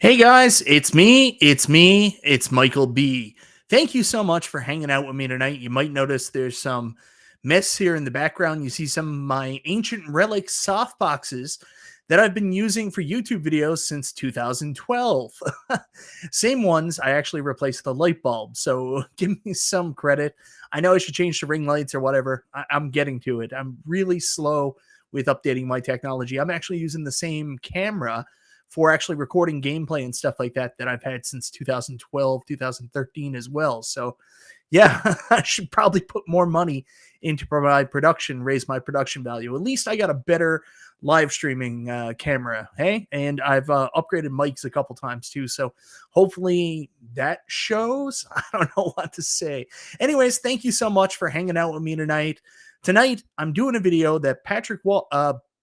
Hey guys, it's Michael B. Thank you so much for hanging out with me tonight. You might notice there's some mess here in the background. You see some of my ancient relic soft boxes that I've been using for YouTube videos since 2012. Same ones, I actually replaced the light bulb. So give me some credit. I know I should change the ring lights or whatever. I'm getting to it. I'm really slow with updating my technology. I'm actually using the same camera for actually recording gameplay and stuff like that that I've had since 2012, 2013 as well. So, yeah, I should probably put more money into provide production, raise my production value. At least I got a better live streaming camera, hey? And I've upgraded mics a couple times too. So hopefully that shows. I don't know what to say. Anyways, thank you so much for hanging out with me tonight. Tonight, I'm doing a video that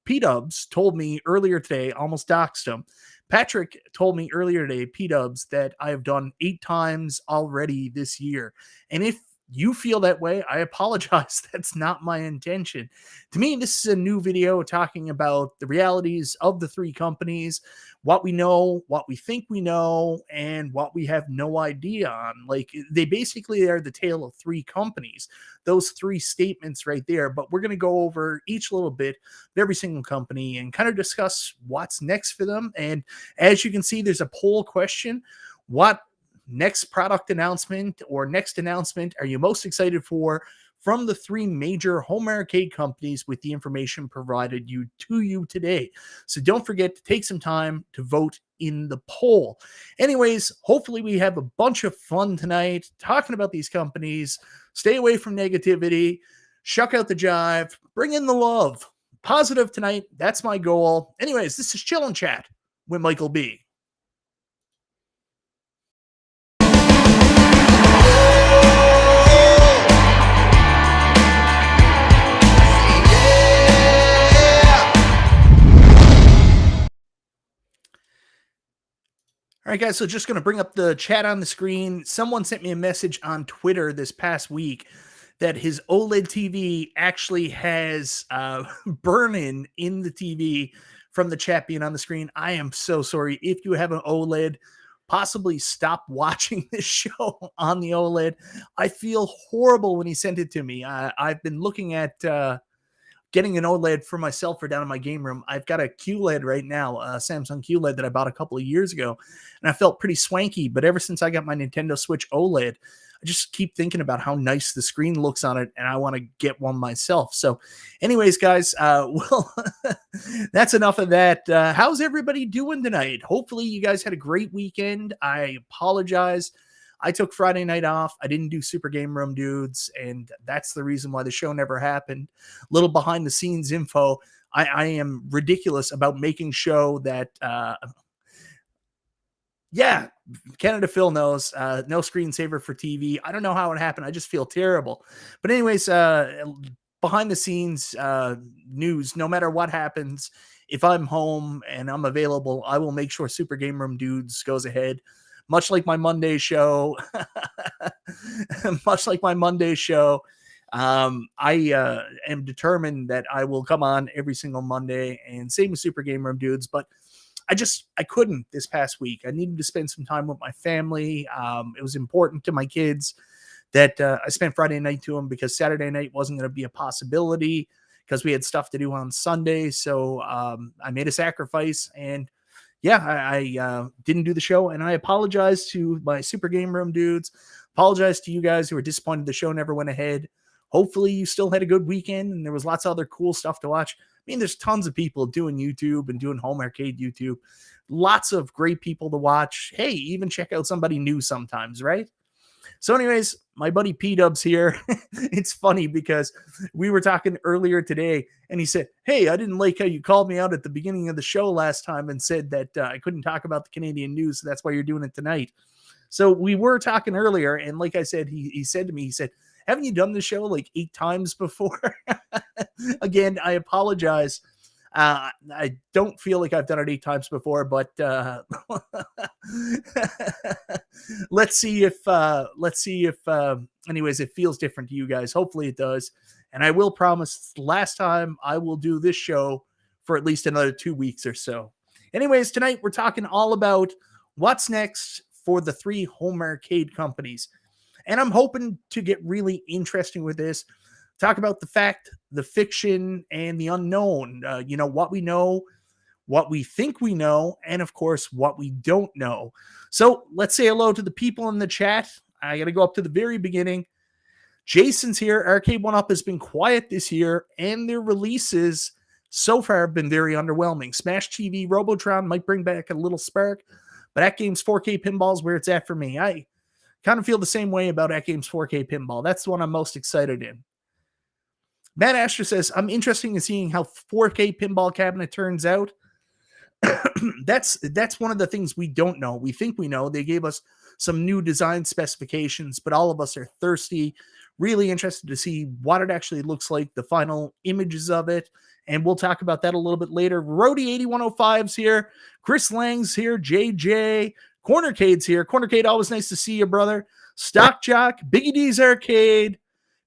P-Dubs told me earlier today, almost doxed him. Patrick told me earlier today, P-Dubs, that I have done 8 times already this year. And if you feel that way, I apologize. That's not my intention. To me, this is a new video talking about the realities of the 3 companies, what we know, what we think we know, and what we have no idea on. Like, they basically are the tale of 3 companies, those 3 statements right there. But we're going to go over each little bit of every single company and kind of discuss what's next for them. And as you can see, there's a poll question. What next product announcement or next announcement are you most excited for from the 3 major home arcade companies with the information provided to you today? So don't forget to take some time to vote in the poll. Anyways, hopefully we have a bunch of fun tonight talking about these companies. Stay away from negativity, shuck out the jive, bring in the love. Positive tonight. That's my goal. Anyways, this is Chill and Chat with Michael B. All right, guys, so just going to bring up the chat on the screen. Someone sent me a message on Twitter this past week that his OLED TV actually has burn-in in the TV from the chat being on the screen. I am so sorry. If you have an OLED, possibly stop watching this show on the OLED. I feel horrible when he sent it to me. I've been looking at getting an OLED for myself for down in my game room. I've got a QLED right now, a Samsung QLED that I bought a couple of years ago, and I felt pretty swanky. But ever since I got my Nintendo Switch OLED, I just keep thinking about how nice the screen looks on it, and I want to get one myself. So anyways, guys, well, that's enough of that. How's everybody doing tonight? Hopefully you guys had a great weekend. I apologize. I took Friday night off. I didn't do Super Game Room Dudes, and that's the reason why the show never happened. Little behind the scenes info. I am ridiculous about making show that, yeah, Canada Phil knows. No screensaver for TV. I don't know how it happened. I just feel terrible. But anyways, behind the scenes news, no matter what happens, if I'm home and I'm available, I will make sure Super Game Room Dudes goes ahead. Much like my Monday show, I am determined that I will come on every single Monday, and same with Super Game Room Dudes. But I couldn't this past week. I needed to spend some time with my family. It was important to my kids that I spent Friday night to them because Saturday night wasn't going to be a possibility because we had stuff to do on Sunday. So I made a sacrifice, and yeah, I didn't do the show, and I apologize to my Super Game Room Dudes. Apologize to you guys who were disappointed the show never went ahead. Hopefully you still had a good weekend, and there was lots of other cool stuff to watch. I mean, there's tons of people doing YouTube and doing home arcade YouTube. Lots of great people to watch. Hey, even check out somebody new sometimes, right? So anyways, my buddy P-Dubs here. It's funny because we were talking earlier today, and he said, hey, I didn't like how you called me out at the beginning of the show last time and said that I couldn't talk about the Canadian news, so that's why you're doing it tonight. So we were talking earlier, and like I said, he said to me, he said, haven't you done the show like 8 times before? Again, I apologize. I don't feel like I've done it 8 times before, but let's see if anyways, it feels different to you guys. Hopefully it does. And I will promise last time I will do this show for at least another 2 weeks or so. Anyways, tonight we're talking all about what's next for the 3 home arcade companies. And I'm hoping to get really interesting with this. Talk about the fact, the fiction, and the unknown. What we know, what we think we know, and of course, what we don't know. So let's say hello to the people in the chat. I got to go up to the very beginning. Jason's here. Arcade1Up has been quiet this year, and their releases so far have been very underwhelming. Smash TV, Robotron might bring back a little spark, but AtGames 4K Pinball is where it's at for me. I kind of feel the same way about AtGames 4K Pinball. That's the one I'm most excited in. Matt Asher says, I'm interested in seeing how 4K Pinball Cabinet turns out. That's one of the things we don't know. We think we know. They gave us some new design specifications, but all of us are thirsty, really interested to see what it actually looks like, the final images of it, and we'll talk about that a little bit later. Rody8105's here, Chris Lang's here, JJ, Cornercade's here. Cornercade, always nice to see you, brother. Stock Jock, Biggie D's Arcade,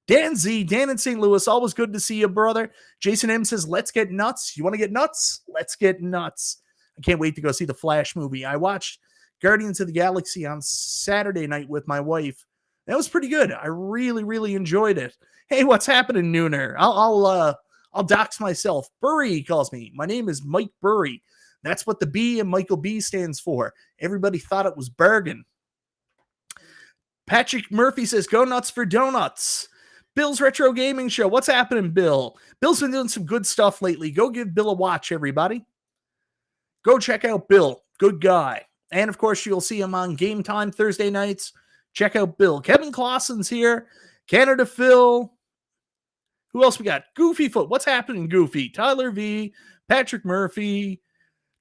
Dan Z, Dan in St. Louis, always good to see you, brother. Jason M says, let's get nuts. You want to get nuts? Let's get nuts. I can't wait to go see the Flash movie. I watched Guardians of the Galaxy on Saturday night with my wife. That was pretty good. I really, really enjoyed it. Hey, what's happening, Nooner? I'll dox myself. Burry calls me. My name is Mike Burry. That's what the B in Michael B stands for. Everybody thought it was Bergen. Patrick Murphy says, go nuts for donuts. Bill's Retro Gaming Show. What's happening, Bill? Bill's been doing some good stuff lately. Go give Bill a watch, everybody. Go check out Bill. Good guy. And, of course, you'll see him on Game Time Thursday nights. Check out Bill. Kevin Clausen's here. Canada Phil. Who else we got? Goofy Foot. What's happening, Goofy? Tyler V. Patrick Murphy.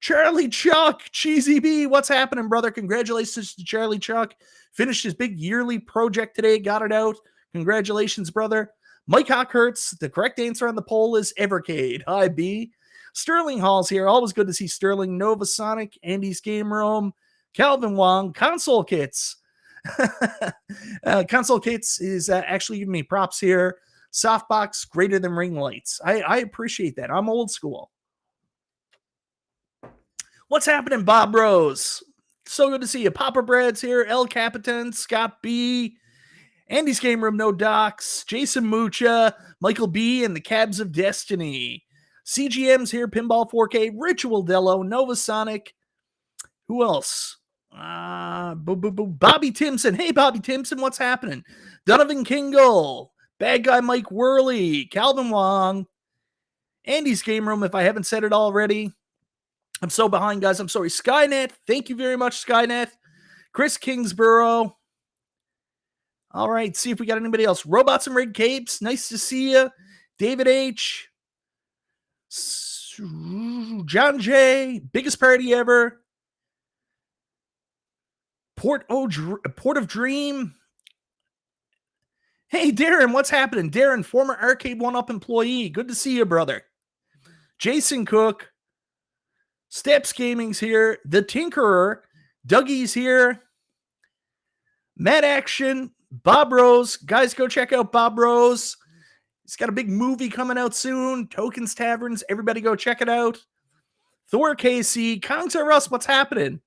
Charlie Chuck. Cheesy B. What's happening, brother? Congratulations to Charlie Chuck. Finished his big yearly project today. Got it out. Congratulations, brother. Mike Hockhurts. The correct answer on the poll is iArcade. Hi, B. Sterling Hall's here. Always good to see Sterling. Nova Sonic. Andy's Game Room. Calvin Wong. Console Kits. Console Kits is actually giving me props here. Softbox greater than ring lights. I appreciate that. I'm old school. What's happening, Bob Rose? So good to see you. Papa Brad's here. El Capitan. Scott B. Andy's Game Room, no docs. Jason Mucha, Michael B, and the Cabs of Destiny. CGM's here, Pinball 4K, Ritual Dello, Nova Sonic. Who else? Bobby Timpson. Hey, Bobby Timpson, what's happening? Donovan Kingle, Bad Guy Mike Worley, Calvin Wong, Andy's Game Room, if I haven't said it already. I'm so behind, guys. I'm sorry. Skynet, thank you very much, Skynet. Chris Kingsborough. All right, see if we got anybody else. Robots and Red Capes, nice to see you. David H. John J. Biggest party ever. Port of Dream. Hey, Darren, what's happening? Darren, former Arcade1Up employee. Good to see you, brother. Jason Cook. Steps Gaming's here. The Tinkerer. Dougie's here. Matt Action. Bob Rose. Guys, go check out Bob Rose. He's got a big movie coming out soon. Tokens Taverns. Everybody go check it out. Thor KC. Kongs R Us, what's happening?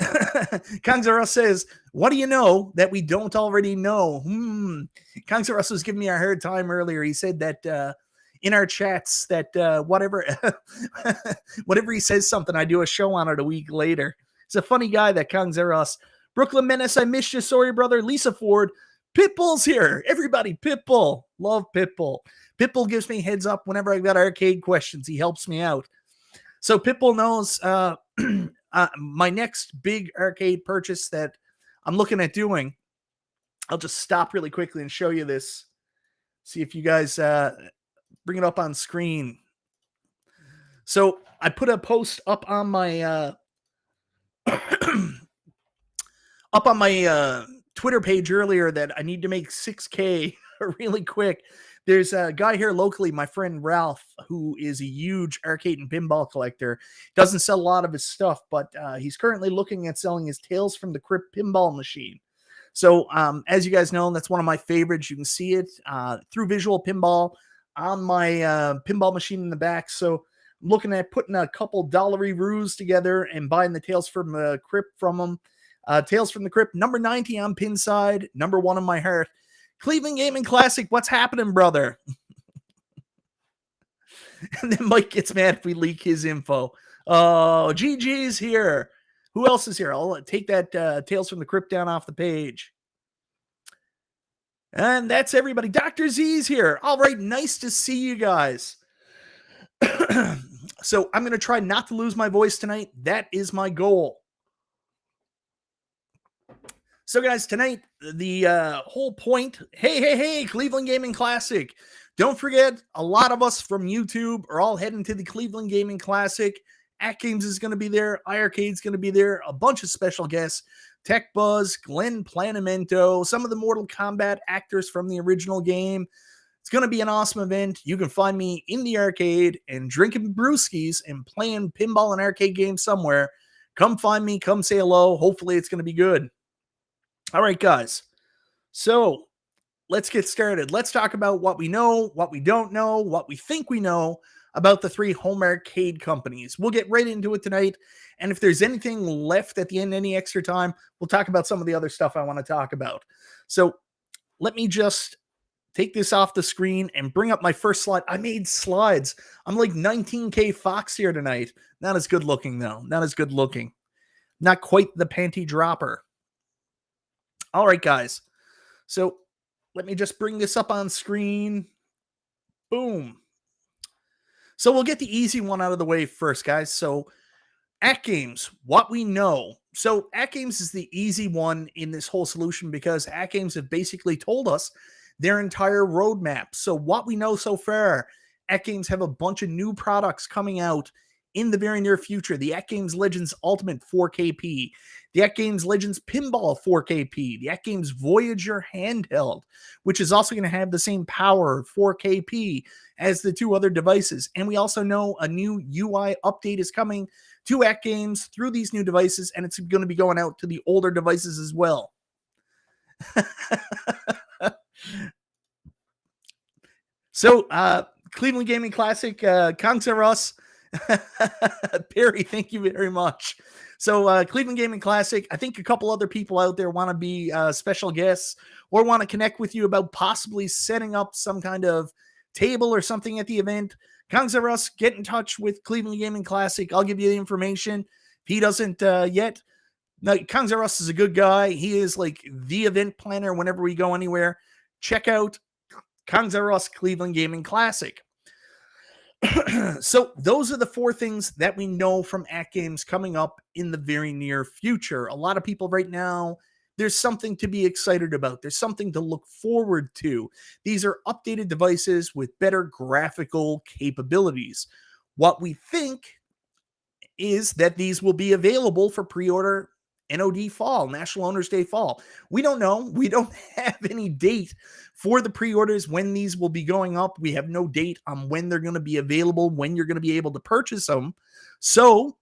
Kongs R Us says, what do you know that we don't already know? Kongs R Us was giving me a hard time earlier. He said that in our chats that whatever he says something, I do a show on it a week later. He's a funny guy, that Kongs R Us. Brooklyn Menace, I missed you. Sorry, brother. Lisa Ford. Pitbull's here. Everybody, Pitbull. Love Pitbull. Pitbull gives me heads up whenever I've got arcade questions. He helps me out. So Pitbull knows my next big arcade purchase that I'm looking at doing. I'll just stop really quickly and show you this. See if you guys bring it up on screen. So I put a post up on my Twitter page earlier that I need to make 6K really quick. There's a guy here locally, my friend Ralph, who is a huge arcade and pinball collector. Doesn't sell a lot of his stuff, but he's currently looking at selling his Tales from the Crypt pinball machine. So as you guys know, that's one of my favorites. You can see it through Visual Pinball on my pinball machine in the back. So looking at putting a couple dollaryroos together and buying the Tales from the Crypt from them. Tales from the Crypt, number 90 on Pinside, number 1 in my heart. Cleveland Gaming Classic, what's happening, brother? And then Mike gets mad if we leak his info. Oh, GG's here. Who else is here? I'll take that Tales from the Crypt down off the page. And that's everybody. Dr. Z's here. All right, nice to see you guys. So I'm going to try not to lose my voice tonight. That is my goal. So guys, tonight, the whole point, hey, Cleveland Gaming Classic. Don't forget, a lot of us from YouTube are all heading to the Cleveland Gaming Classic. AtGames is going to be there. iArcade is going to be there. A bunch of special guests. Tech Buzz, Glenn Planamento, some of the Mortal Kombat actors from the original game. It's going to be an awesome event. You can find me in the arcade and drinking brewskis and playing pinball and arcade games somewhere. Come find me. Come say hello. Hopefully it's going to be good. All right, guys. So let's get started. Let's talk about what we know, what we don't know, what we think we know about the 3 home arcade companies. We'll get right into it tonight. And if there's anything left at the end, any extra time, we'll talk about some of the other stuff I want to talk about. So let me just take this off the screen and bring up my first slide. I made slides. I'm like 19K Fox here tonight. Not as good looking, though. Not as good looking. Not quite the panty dropper. All right, guys. So let me just bring this up on screen. Boom. So we'll get the easy one out of the way first, guys. So AtGames, what we know. So AtGames is the easy one in this whole solution because AtGames have basically told us their entire roadmap. So what we know so far, AtGames have a bunch of new products coming out in the very near future. The AtGames Legends Ultimate 4KP, the AtGames Legends Pinball 4KP, the AtGames Voyager Handheld, which is also going to have the same power 4KP as the 2 other devices. And we also know a new UI update is coming to AtGames through these new devices, and it's going to be going out to the older devices as well. So, Cleveland Gaming Classic, Kangs Us. Perry, thank you very much. So, Cleveland Gaming Classic, I think a couple other people out there want to be special guests or want to connect with you about possibly setting up some kind of table or something at the event. Kangs Us, get in touch with Cleveland Gaming Classic. I'll give you the information. If he doesn't yet, no, Kangs Us is a good guy. He is like the event planner whenever we go anywhere. Check out Kangs Us Cleveland Gaming Classic. So those are the 4 things that we know from AtGames coming up in the very near future. A lot of people right now, there's something to be excited about. There's something to look forward to. These are updated devices with better graphical capabilities. What we think is that these will be available for pre-order NOD fall, National Owners Day fall. We don't know. We don't have any date for the pre-orders when these will be going up. We have no date on when they're going to be available, when you're going to be able to purchase them. So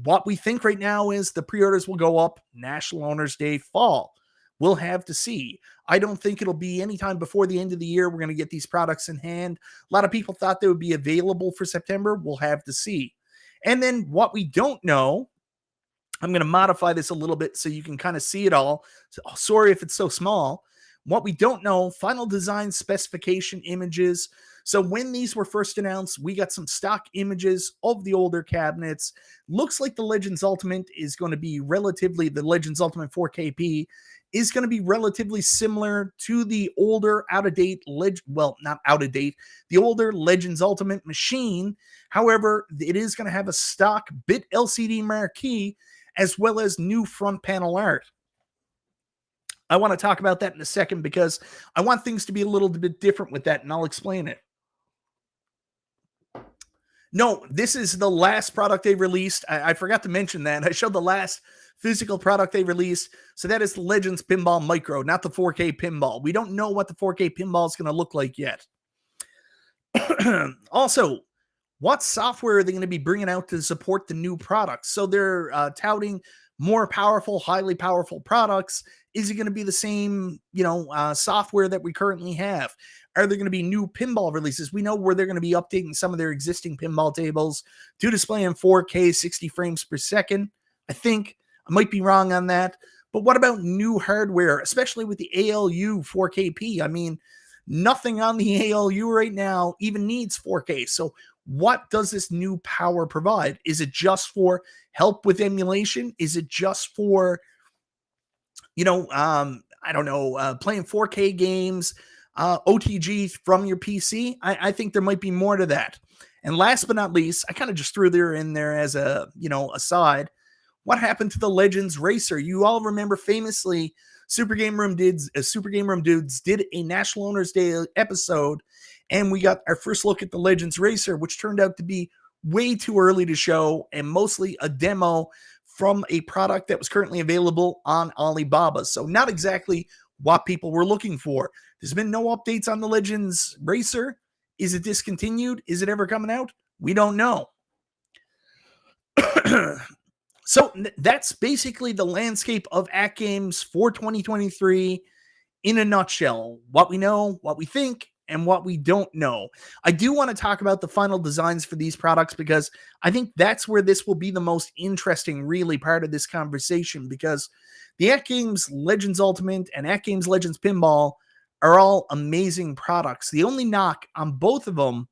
what we think right now is the pre-orders will go up National Owners Day fall. We'll have to see. I don't think it'll be anytime before the end of the year we're going to get these products in hand. A lot of people thought they would be available for September. We'll have to see. And then what we don't know, I'm going to modify this a little bit so you can kind of see it all. So, sorry if it's so small. What we don't know, final design specification images. So when these were first announced, we got some stock images of the older cabinets. Looks like the Legends Ultimate is going to be the Legends Ultimate 4KP is going to be relatively similar to the older the older Legends Ultimate machine. However, it is going to have a stock bit LCD marquee as well as new front panel art. I want to talk about that in a second because I want things to be a little bit different with that, and I'll explain it. No, this is the last product they released. I forgot to mention that. I showed the last physical product they released. So that is the Legends Pinball Micro, not the 4K Pinball. We don't know what the 4K Pinball is going to look like yet. Also, what software are they going to be bringing out to support the new products? So they're touting more powerful, highly powerful products Is it going to be the same, software that we currently have? Are there going to be new pinball releases? We know where they're going to be updating some of their existing pinball tables to display in 4K, 60 frames per second. I think I might be wrong on that. But what about new hardware, especially with the ALU 4KP? I mean, nothing on the ALU right now even needs 4K. So what does this new power provide? Is it just for help with emulation? Is it just for, I don't know, playing 4K games, OTG from your PC? I think there might be more to that. And last but not least, I kind of just threw there in there as a, aside. What happened to the Legends Racer? You all remember famously Super Game Room Dudes did a National Owners Day episode, and we got our first look at the Legends Racer, which turned out to be way too early to show and mostly a demo from a product that was currently available on Alibaba. So not exactly what people were looking for. There's been no updates on the Legends Racer. Is it discontinued? Is it ever coming out? We don't know. So that's basically the landscape of AtGames for 2023 in a nutshell. What we know, what we think, and what we don't know. I do want to talk about the final designs for these products because I think that's where this will be the most interesting, really, part of this conversation, because the AtGames Legends Ultimate and AtGames Legends Pinball are all amazing products. The only knock on both of them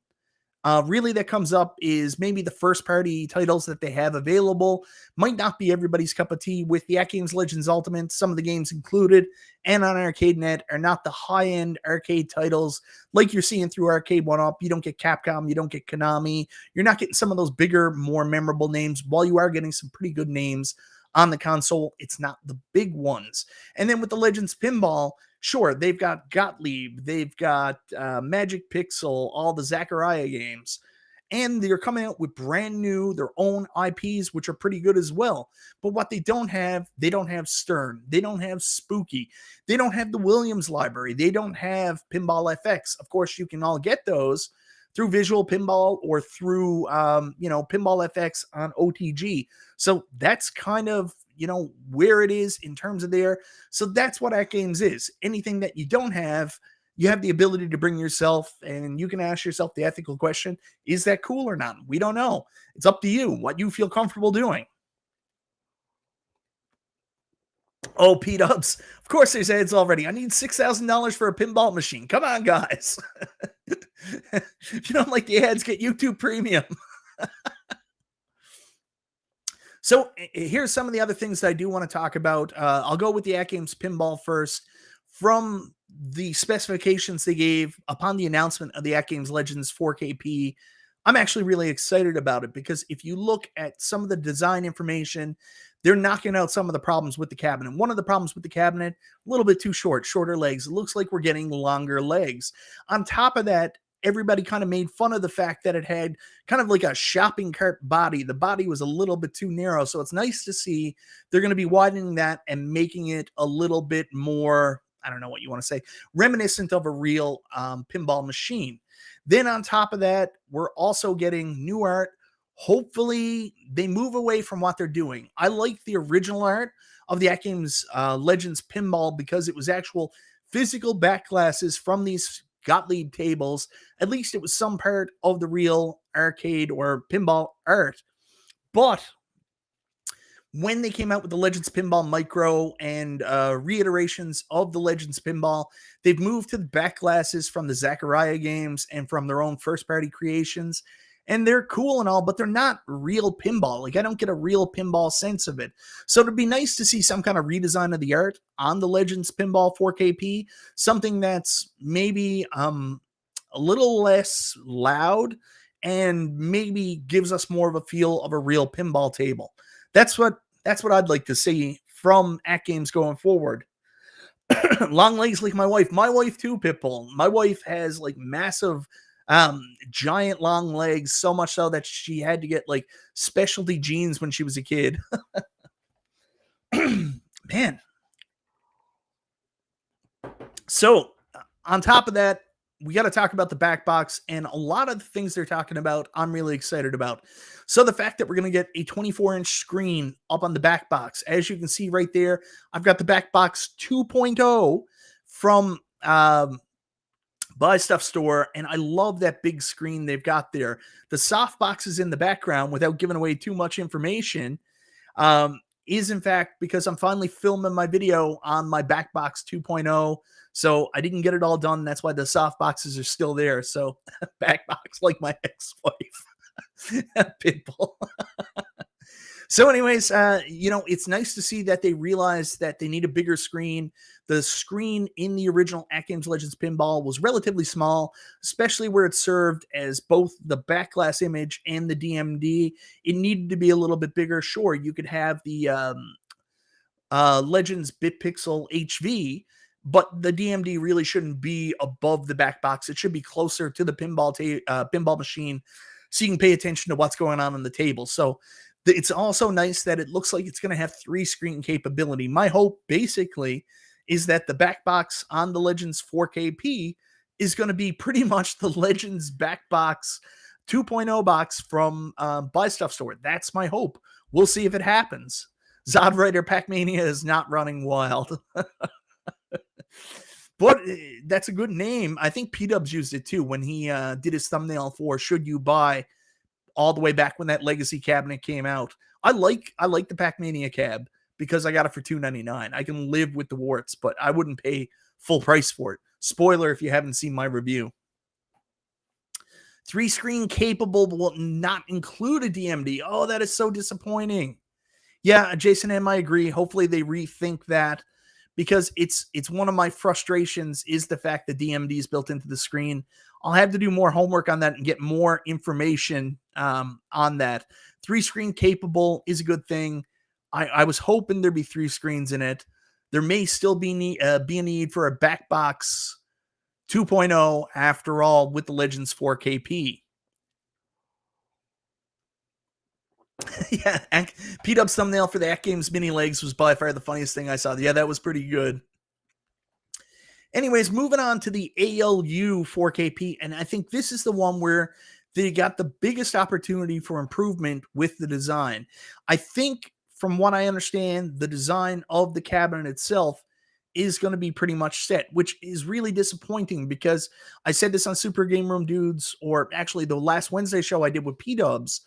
really that comes up is maybe the first party titles that they have available might not be everybody's cup of tea. With the AtGames Legends Ultimate, some of the games included and on ArcadeNet are not the high-end arcade titles like you're seeing through Arcade1Up. You don't get Capcom, you don't get Konami, you're not getting some of those bigger, more memorable names. While you are getting some pretty good names on the console, it's not the big ones. And then with the Legends Pinball, sure, they've got Gottlieb, they've got Magic Pixel, all the Zachariah games, and they're coming out with brand new, their own IPs, which are pretty good as well. But what they don't have Stern, they don't have Spooky, they don't have the Williams library, they don't have Pinball FX. Of course, you can all get those through Visual Pinball or through, Pinball FX on OTG. So that's kind of, where it is in terms of there. So that's what AtGames is. Anything that you don't have, you have the ability to bring yourself, and you can ask yourself the ethical question, is that cool or not? We don't know. It's up to you, what you feel comfortable doing. Oh, P-Dubs. Of course there's ads already. I need $6,000 for a pinball machine. Come on, guys. If you don't like the ads, get YouTube Premium. So here's some of the other things that I do want to talk about. I'll go with the AtGames Pinball first. From the specifications they gave upon the announcement of the AtGames Legends 4KP, I'm actually really excited about it, because if you look at some of the design information, they're knocking out some of the problems with the cabinet. One of the problems with the cabinet, a little bit too shorter legs. It looks like we're getting longer legs. On top of that, everybody kind of made fun of the fact that it had kind of like a shopping cart body. The body was a little bit too narrow. So it's nice to see they're going to be widening that and making it a little bit more, I don't know what you want to say, reminiscent of a real pinball machine. Then on top of that, we're also getting new art. Hopefully they move away from what they're doing. I like the original art of the AtGames Legends Pinball because it was actual physical back glasses from these Gottlieb tables. At least it was some part of the real arcade or pinball art. But when they came out with the Legends Pinball Micro and reiterations of the Legends Pinball, they've moved to the back glasses from the Zachariah games and from their own first-party creations. And they're cool and all, but they're not real pinball. Like, I don't get a real pinball sense of it. So it'd be nice to see some kind of redesign of the art on the Legends Pinball 4KP, something that's maybe a little less loud and maybe gives us more of a feel of a real pinball table. That's what I'd like to see from AtGames going forward. Long legs like my wife. My wife too, Pitbull. My wife has like massive giant long legs, so much so that she had to get like specialty jeans when she was a kid. Man. So on top of that, we got to talk about the back box, and a lot of the things they're talking about, I'm really excited about. So the fact that we're going to get a 24-inch screen up on the back box, as you can see right there, I've got the back box 2.0 from Buy Stuff Store, and I love that big screen they've got there. The soft boxes in the background, without giving away too much information, is in fact because I'm finally filming my video on my backbox 2.0. So I didn't get it all done. That's why the soft boxes are still there. So backbox like my ex-wife, Pinball. So anyways, it's nice to see that they realize that they need a bigger screen. The screen in the original AtGames Legends Pinball was relatively small, especially where it served as both the back glass image and the DMD. It needed to be a little bit bigger. Sure, you could have the Legends BitPixel HV, but the DMD really shouldn't be above the back box. It should be closer to the pinball machine, so you can pay attention to what's going on the table. So it's also nice that it looks like it's going to have 3-screen capability. My hope, basically, is that the back box on the Legends 4KP is going to be pretty much the Legends back box 2.0 box from Buy Stuff Store. That's my hope. We'll see if it happens. Zodwriter Pac-Mania is not running wild. But that's a good name. I think P-Dubs used it too when he did his thumbnail for Should You Buy, all the way back when that Legacy cabinet came out. I like the Pac-Mania cab because I got it for $2.99. I can live with the warts, but I wouldn't pay full price for it. Spoiler if you haven't seen my review. 3-screen capable will not include a DMD. Oh, that is so disappointing. Yeah, Jason M, I agree. Hopefully they rethink that, because it's one of my frustrations is the fact that DMD is built into the screen. I'll have to do more homework on that and get more information on that. 3-screen capable is a good thing. I was hoping there'd be 3 screens in it. There may still be a need for a back box 2.0 after all with the Legends 4KP. Yeah, P-Dub's thumbnail for the AtGames mini legs was by far the funniest thing I saw. Yeah, that was pretty good. Anyways, moving on to the ALU 4KP, and I think this is the one where they got the biggest opportunity for improvement with the design. I think, from what I understand, the design of the cabinet itself is going to be pretty much set, which is really disappointing because I said this on Super Game Room Dudes, or actually the last Wednesday show I did with P-Dubs,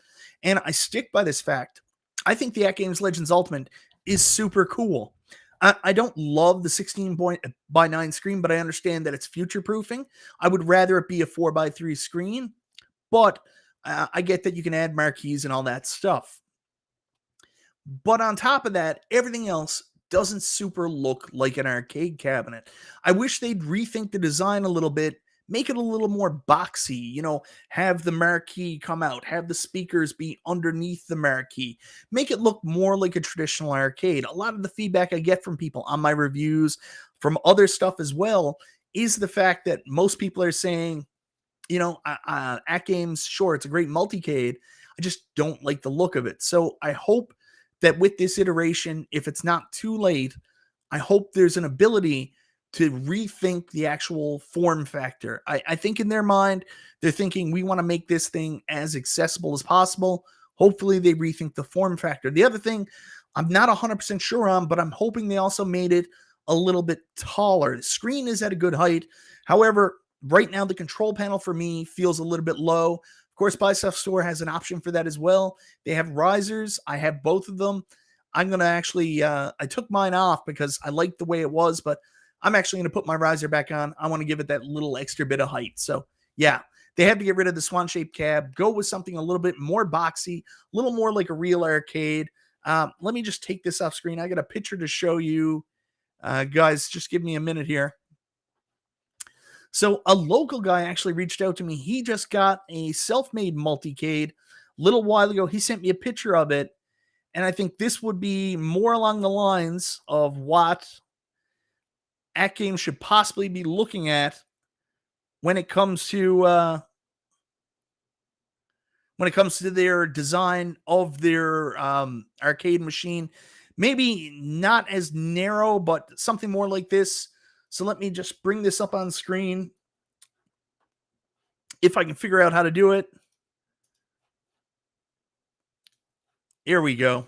and I stick by this fact. I think the AtGames Legends Ultimate is super cool. I don't love the 16:9 screen, but I understand that it's future-proofing. I would rather it be a 4:3 screen, but I get that you can add marquees and all that stuff. But on top of that, everything else doesn't super look like an arcade cabinet. I wish they'd rethink the design a little bit, make it a little more boxy, have the marquee come out, have the speakers be underneath the marquee, make it look more like a traditional arcade. A lot of the feedback I get from people on my reviews, from other stuff as well, is the fact that most people are saying, AtGames, sure, it's a great multicade. I just don't like the look of it. So I hope that with this iteration, if it's not too late, I hope there's an ability to rethink the actual form factor. I think in their mind, they're thinking we want to make this thing as accessible as possible. Hopefully they rethink the form factor. The other thing I'm not 100% sure on, but I'm hoping they also made it a little bit taller. The screen is at a good height. However, right now the control panel for me feels a little bit low. Of course, Buy Stuff Store has an option for that as well. They have risers. I have both of them. I'm going to actually, I took mine off because I liked the way it was, but I'm actually going to put my riser back on. I want to give it that little extra bit of height. So yeah, they had to get rid of the swan-shaped cab, go with something a little bit more boxy, a little more like a real arcade. Let me just take this off screen. I got a picture to show you. Guys, just give me a minute here. So a local guy actually reached out to me. He just got a self-made multicade a little while ago. He sent me a picture of it, and I think this would be more along the lines of what AtGames should possibly be looking at when it comes to their design of their arcade machine. Maybe not as narrow, but something more like this. So let me just bring this up on screen. if I can figure out how to do it. Here we go.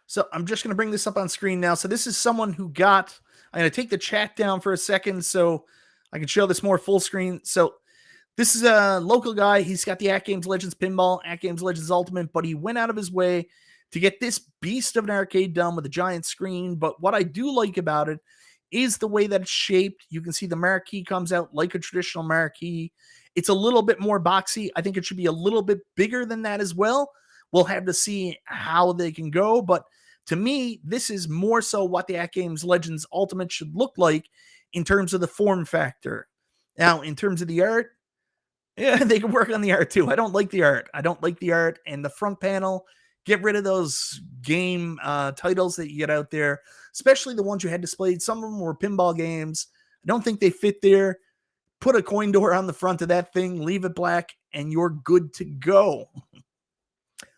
So I'm just going to bring this up on screen now. So this is someone who got, I'm going to take the chat down for a second so I can show this more full screen. So this is a local guy. He's got the AtGames Legends Pinball, AtGames Legends Ultimate, but he went out of his way to get this beast of an arcade done with a giant screen. But what I do like about it is the way that it's shaped. You can see the marquee comes out like a traditional marquee. It's a little bit more boxy. I think it should be a little bit bigger than that as well. We'll have to see how they can go. But to me, this is more so what the AtGames Legends Ultimate should look like in terms of the form factor. Now, in terms of the art, yeah, they can work on the art too. I don't like the art. I don't like the art. And the front panel, get rid of those game titles that you get out there, especially the ones you had displayed. Some of them were pinball games. I don't think they fit there. Put a coin door on the front of that thing, leave it black, and you're good to go.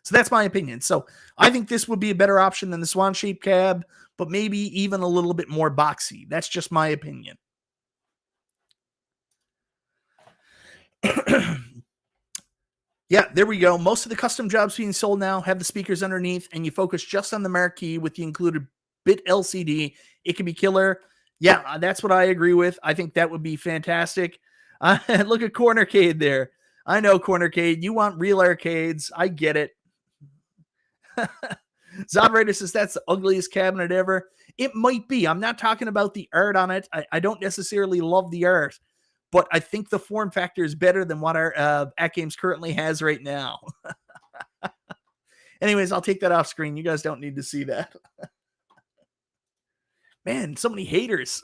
So that's my opinion. So I think this would be a better option than the swan-shaped cab, but maybe even a little bit more boxy. That's just my opinion. Yeah, there we go. Most of the custom jobs being sold now have the speakers underneath, and you focus just on the marquee with the included bit LCD. It can be killer. Yeah, that's what I agree with. I think that would be fantastic. Look at Cornercade there. I know, Cornercade. You want real arcades. I get it. Zodrider says that's the ugliest cabinet ever. It might be. I'm not talking about the art on it. I don't necessarily love the art, but I think the form factor is better than what our AtGames currently has right now. Anyways, I'll take that off screen. You guys don't need to see that. Man, so many haters.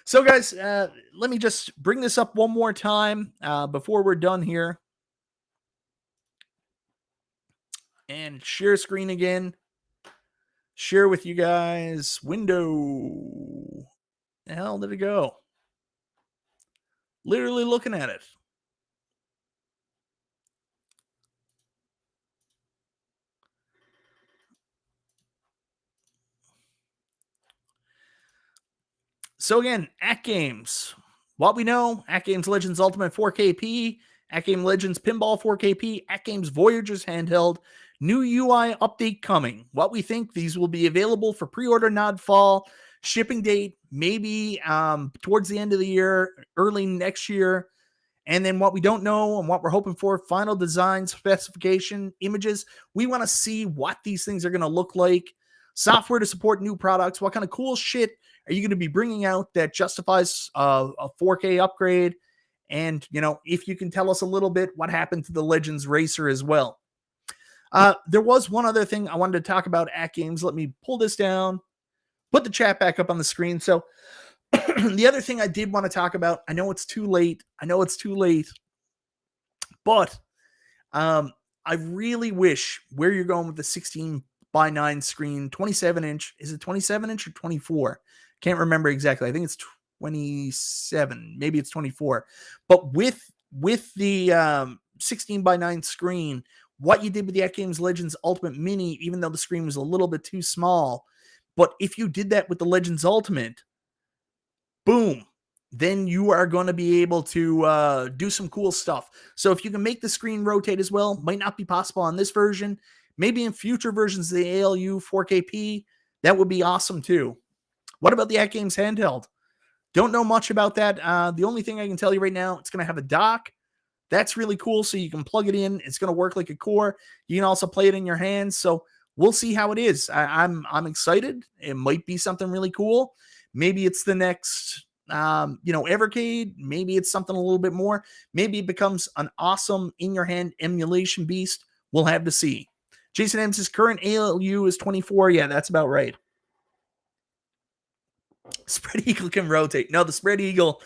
So, guys, let me just bring this up one more time before we're done here. And share screen again. Share with you guys. Window. The hell did it go? Literally looking at it. So again, AtGames. What we know, AtGames Legends Ultimate 4KP, AtGames Legends Pinball 4KP, AtGames Voyagers Handheld, new UI update coming. What we think, these will be available for pre-order nod fall, shipping date maybe towards the end of the year, early next year. And then what we don't know and what we're hoping for, final design, specification, images. We want to see what these things are going to look like. Software to support new products. What kind of cool shit are you going to be bringing out that justifies a 4K upgrade? And, you know, if you can tell us a little bit what happened to the Legends Racer as well. There was one other thing I wanted to talk about at games. Let me pull this down, put the chat back up on the screen. So the other thing I did want to talk about, I know it's too late. But I really wish where you're going with the 16:9 screen, 27-inch. Is it 27-inch or 24? Can't remember exactly. I think it's 27. Maybe it's 24. But with the 16:9 screen, what you did with the AtGames Legends Ultimate Mini, even though the screen was a little bit too small, but if you did that with the Legends Ultimate, boom, then you are going to be able to do some cool stuff. So if you can make the screen rotate as well, might not be possible on this version. Maybe in future versions of the ALU 4KP, that would be awesome too. What about the AtGames handheld? Don't know much about that. The only thing I can tell you right now, it's going to have a dock. That's really cool. So you can plug it in. It's going to work like a core. You can also play it in your hands. So we'll see how it is. I'm excited. It might be something really cool. Maybe it's the next, Evercade. Maybe it's something a little bit more. Maybe it becomes an awesome in-your-hand emulation beast. We'll have to see. Jason M says current ALU is 24. Yeah, that's about right. Spread Eagle can rotate. No, the Spread Eagle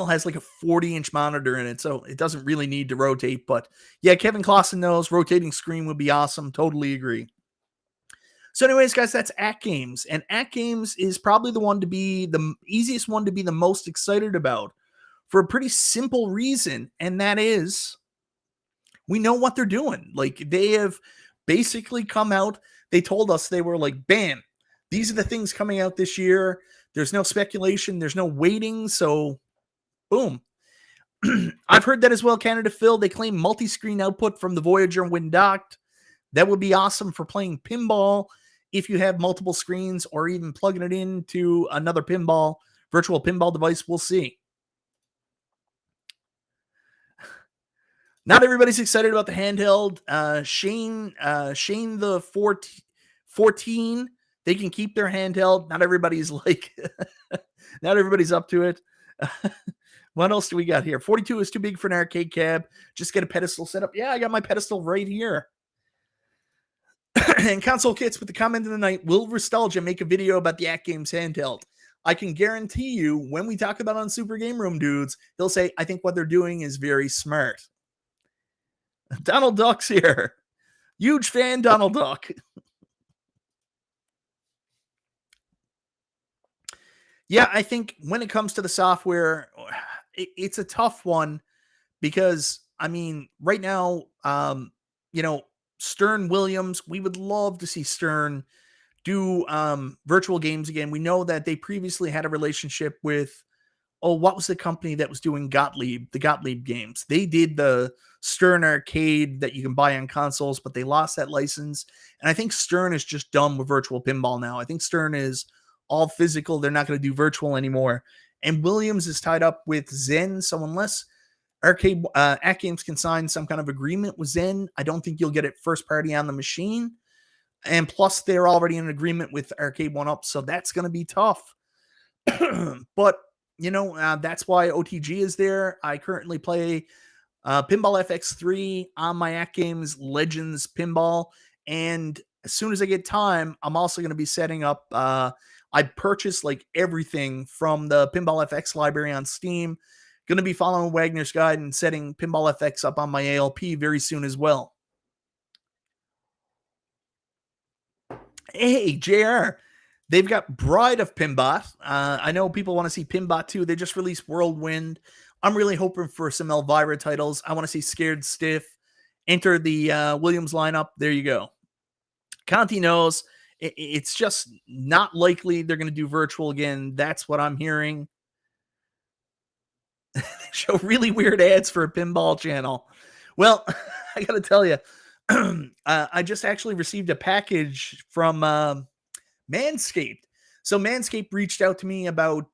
has like a 40-inch monitor in it, so it doesn't really need to rotate. But yeah, Kevin Clausen knows rotating screen would be awesome. Totally agree. So anyways, guys, that's AtGames. And AtGames is probably the easiest one to be the most excited about for a pretty simple reason. And that is we know what they're doing. Like, they have basically come out. They told us, they were like, bam, these are the things coming out this year. There's no speculation. There's no waiting. So Boom. I've heard that as well, Canada Phil. They claim multi-screen output from the Voyager when docked. That would be awesome for playing pinball if you have multiple screens or even plugging it into another virtual pinball device. We'll see. Not everybody's excited about the handheld. Shane the 14, they can keep their handheld. Not everybody's like, not everybody's up to it. What else do we got here? 42 is too big for an arcade cab. Just get a pedestal set up. Yeah, I got my pedestal right here. And Console Kits with the comment of the night, will Nostalgia make a video about the AtGames handheld? I can guarantee you when we talk about it on Super Game Room Dudes, he'll say, I think what they're doing is very smart. Donald Duck's here. Huge fan, Donald Duck. Yeah, I think when it comes to the software, it's a tough one because, I mean, right now, Stern Williams, we would love to see Stern do virtual games again. We know that they previously had a relationship with, what was the company that was doing the Gottlieb games? They did the Stern Arcade that you can buy on consoles, but they lost that license. And I think Stern is just done with virtual pinball now. I think Stern is all physical. They're not going to do virtual anymore. And Williams is tied up with Zen. So unless AtGames can sign some kind of agreement with Zen, I don't think you'll get it first party on the machine. And plus, they're already in agreement with Arcade1Up, so that's going to be tough. But, that's why OTG is there. I currently play Pinball FX3 on my AtGames Legends Pinball. And as soon as I get time, I'm also going to be setting up, I purchased like everything from the Pinball FX library on Steam. Going to be following Wagner's guide and setting Pinball FX up on my ALP very soon as well. Hey, JR, they've got Bride of Pinbot. I know people want to see Pinbot 2. They just released Whirlwind. I'm really hoping for some Elvira titles. I want to see Scared Stiff. Enter the Williams lineup. There you go. Conti knows it's just not likely they're going to do virtual again. That's what I'm hearing. They show really weird ads for a pinball channel. Well, I got to tell you, I just actually received a package from Manscaped. So Manscaped reached out to me about,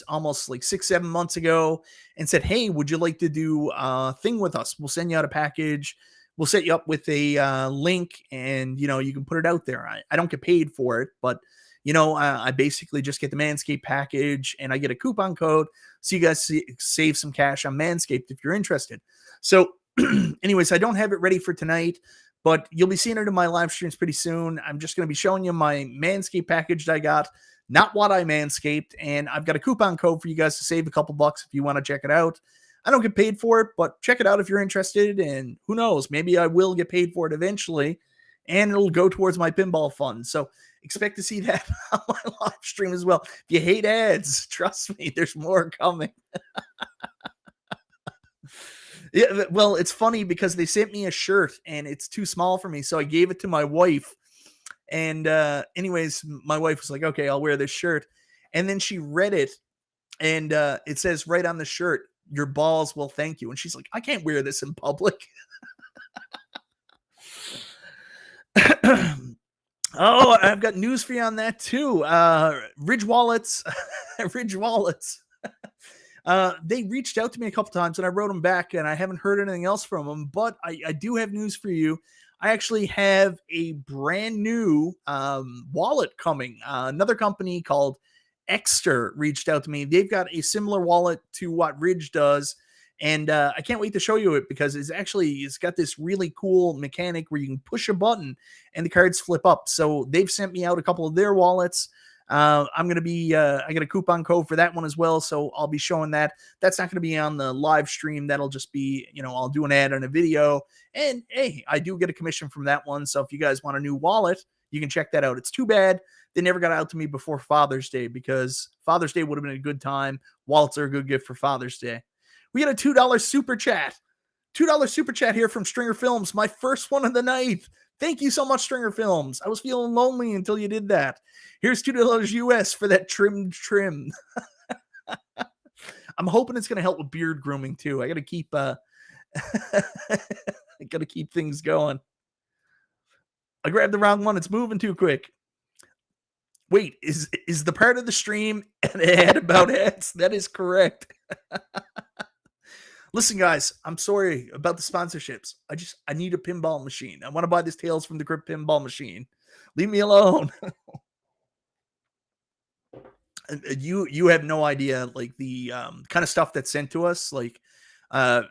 almost like 6-7 months ago and said, hey, would you like to do a thing with us? We'll send you out a package. We'll set you up with a link and, you can put it out there. I don't get paid for it, but, I basically just get the Manscaped package and I get a coupon code. So you guys save some cash on Manscaped if you're interested. So anyways, I don't have it ready for tonight, but you'll be seeing it in my live streams pretty soon. I'm just going to be showing you my Manscaped package that I got, not what I Manscaped, and I've got a coupon code for you guys to save a couple bucks if you want to check it out. I don't get paid for it, but check it out if you're interested, and who knows, maybe I will get paid for it eventually, and it'll go towards my pinball fund. So expect to see that on my live stream as well. If you hate ads, trust me, there's more coming. Yeah, well, it's funny because they sent me a shirt and it's too small for me, so I gave it to my wife. And anyways, my wife was like, okay, I'll wear this shirt. And then she read it, and it says right on the shirt, your balls will thank you. And she's like, I can't wear this in public. Oh, I've got news for you on that too. Ridge Wallets. Ridge Wallets. They reached out to me a couple times and I wrote them back and I haven't heard anything else from them, but I do have news for you. I actually have a brand new wallet coming. Another company called Exter reached out to me. They've got a similar wallet to what Ridge does. And I can't wait to show you it because it's got this really cool mechanic where you can push a button and the cards flip up. So they've sent me out a couple of their wallets. I'm going to be, I got a coupon code for that one as well. So I'll be showing that. That's not going to be on the live stream. That'll just be, I'll do an ad on a video. And hey, I do get a commission from that one. So if you guys want a new wallet, you can check that out. It's too bad they never got out to me before Father's Day because Father's Day would have been a good time. Wallets are a good gift for Father's Day. We got a $2 super chat. $2 super chat here from Stringer Films. My first one of the night. Thank you so much, Stringer Films. I was feeling lonely until you did that. Here's $2 US for that trim. I'm hoping it's going to help with beard grooming too. I got to keep I got to keep things going. I grabbed the wrong one. It's moving too quick. Wait, is the part of the stream an ad about ads? That is correct. Listen, guys, I'm sorry about the sponsorships. I need a pinball machine. I want to buy this Tales from the Crypt pinball machine. Leave me alone. You have no idea, like the kind of stuff that's sent to us. Like uh,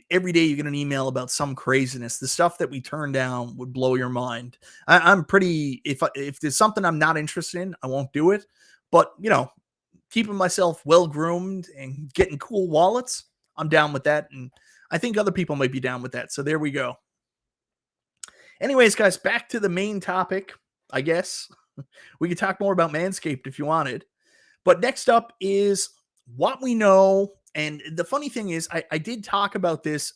every day you get an email about some craziness. The stuff that we turn down would blow your mind. I'm pretty, if there's something I'm not interested in, I won't do it. But keeping myself well groomed and getting cool wallets, I'm down with that. And I think other people might be down with that. So there we go. Anyways, guys, back to the main topic, I guess. We could talk more about Manscaped if you wanted. But next up is what we know. And the funny thing is, I did talk about this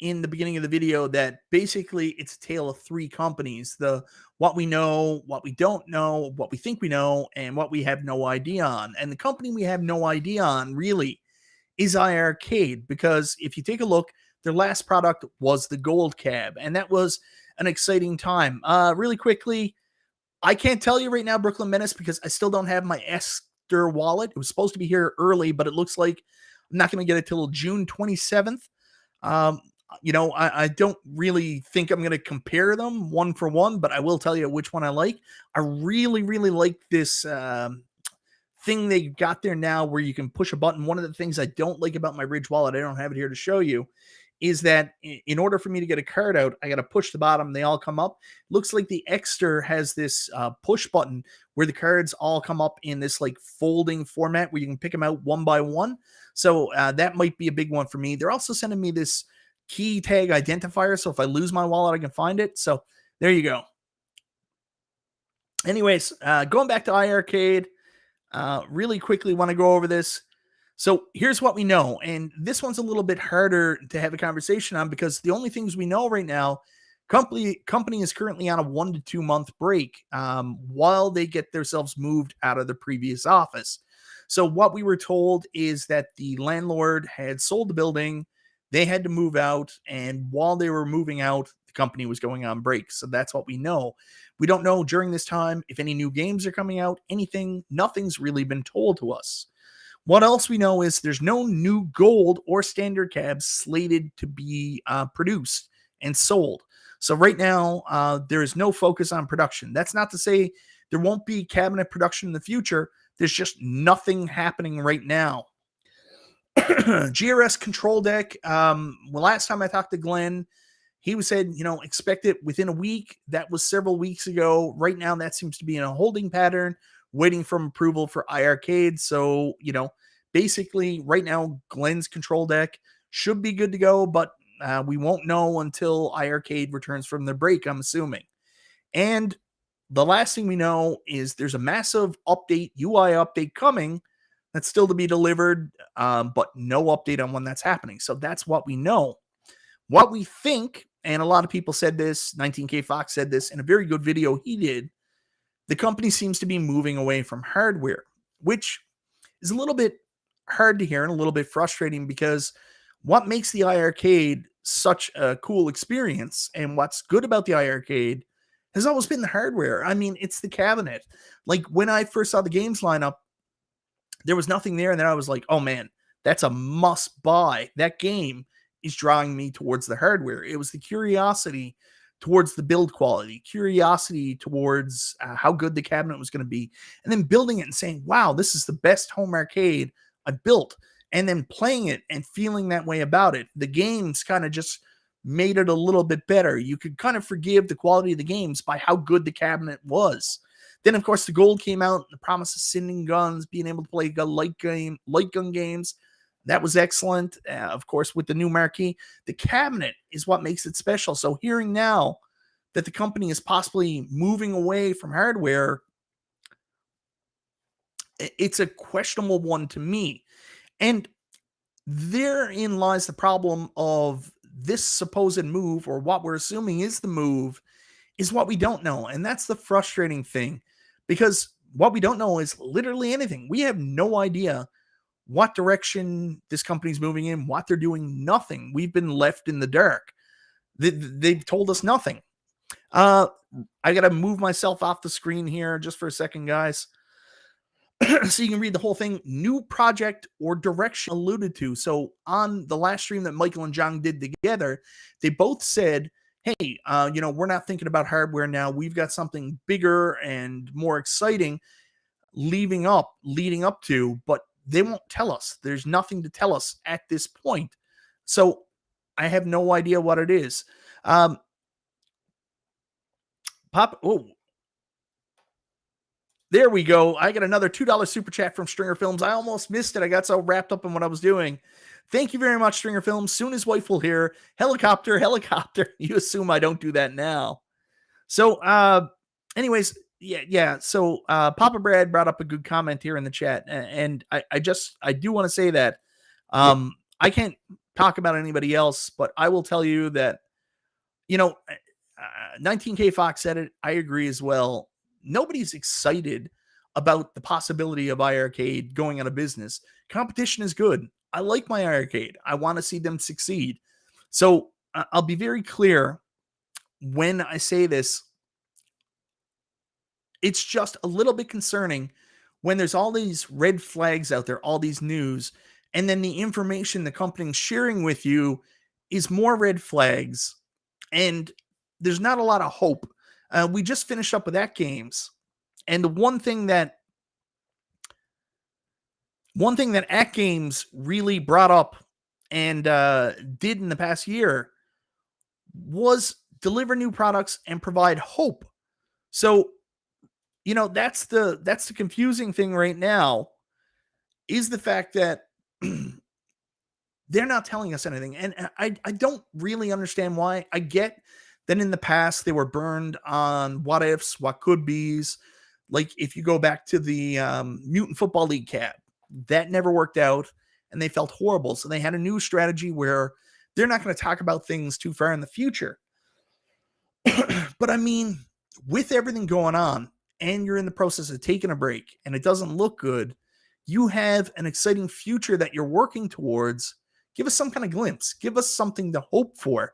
in the beginning of the video, that basically it's a tale of three companies: the what we know, what we don't know, what we think we know, and what we have no idea on. And the company we have no idea on really is iArcade, because if you take a look, their last product was the Gold Cab, and that was an exciting time. Really quickly, I can't tell you right now, Brooklyn Menace, because I still don't have my Esther wallet. It was supposed to be here early, but it looks like I'm not going to get it till June 27th. I don't really think I'm going to compare them one for one, but I will tell you which one I like. I really, really like this thing they got there now where you can push a button. One of the things I don't like about my Ridge wallet, I don't have it here to show you, is that in order for me to get a card out, I got to push the bottom. They all come up. Looks like the Exter has this push button where the cards all come up in this like folding format where you can pick them out one by one. So that might be a big one for me. They're also sending me this key tag identifier, so if I lose my wallet, I can find it. So there you go. Anyways, going back to iArcade, really quickly want to go over this. So here's what we know, and this one's a little bit harder to have a conversation on because the only things we know right now, company is currently on a 1 to 2 month break while they get themselves moved out of the previous office. So what we were told is that the landlord had sold the building, they had to move out, and while they were moving out, the company was going on break. So that's what we know. We don't know during this time if any new games are coming out, anything, nothing's really been told to us. What else we know is there's no new gold or standard cabs slated to be produced and sold. So right now, there is no focus on production. That's not to say there won't be cabinet production in the future. There's just nothing happening right now. GRS control deck. Last time I talked to Glenn, he said, expect it within a week. That was several weeks ago. Right now, that seems to be in a holding pattern, waiting for approval for iArcade. So, basically right now, Glenn's control deck should be good to go, but we won't know until iArcade returns from their break, I'm assuming. And the last thing we know is there's a massive update, UI update coming that's still to be delivered, but no update on when that's happening. So that's what we know. What we think, and a lot of people said this, 19K Fox said this in a very good video he did, the company seems to be moving away from hardware, which is a little bit hard to hear and a little bit frustrating because what makes the iArcade such a cool experience and what's good about the iArcade has always been the hardware. I mean, it's the cabinet. Like when I first saw the games lineup, there was nothing there. And then I was like, oh man, that's a must buy. That game is drawing me towards the hardware. It was the curiosity towards the build quality, curiosity towards how good the cabinet was going to be, and then building it and saying, wow, this is the best home arcade I built, and then playing it and feeling that way about it. The games kind of just made it a little bit better. You could kind of forgive the quality of the games by how good the cabinet was. Then, of course, the gold came out, the promise of sending guns, being able to play light gun games. That was excellent. Of course, with the new marquee, the cabinet is what makes it special. So hearing now that the company is possibly moving away from hardware, it's a questionable one to me. And therein lies the problem of this supposed move, or what we're assuming is the move, is what we don't know. And that's the frustrating thing, because what we don't know is literally anything. We have no idea what direction this company's moving in, what they're doing, nothing. We've been left in the dark. They've told us nothing. I got to move myself off the screen here just for a second, guys. So you can read the whole thing. New project or direction alluded to. So on the last stream that Michael and John did together, they both said, hey, we're not thinking about hardware now. We've got something bigger and more exciting leading up to, but they won't tell us. There's nothing to tell us at this point. So I have no idea what it is. There we go. I got another $2 super chat from Stringer Films. I almost missed it. I got so wrapped up in what I was doing. Thank you very much, Stringer Films. Soon as wife will hear. Helicopter. You assume I don't do that now. So, anyways, yeah. So, Papa Brad brought up a good comment here in the chat, and I do want to say that I can't talk about anybody else, but I will tell you that 19K Fox said it. I agree as well. Nobody's excited about the possibility of iArcade going out of business. Competition is good. I like my iArcade. I want to see them succeed. So I'll be very clear when I say this. It's just a little bit concerning when there's all these red flags out there, all these news, and then the information the company's sharing with you is more red flags, and there's not a lot of hope. We just finished up with AtGames, and the one thing that AtGames really brought up and did in the past year was deliver new products and provide hope. So, that's the confusing thing right now, is the fact that they're not telling us anything. And I don't really understand why. I get that in the past they were burned on what ifs, what could be's. Like if you go back to the Mutant Football League cap, that never worked out and they felt horrible. So they had a new strategy where they're not going to talk about things too far in the future. But I mean, with everything going on and you're in the process of taking a break and it doesn't look good, you have an exciting future that you're working towards. Give us some kind of glimpse. Give us something to hope for,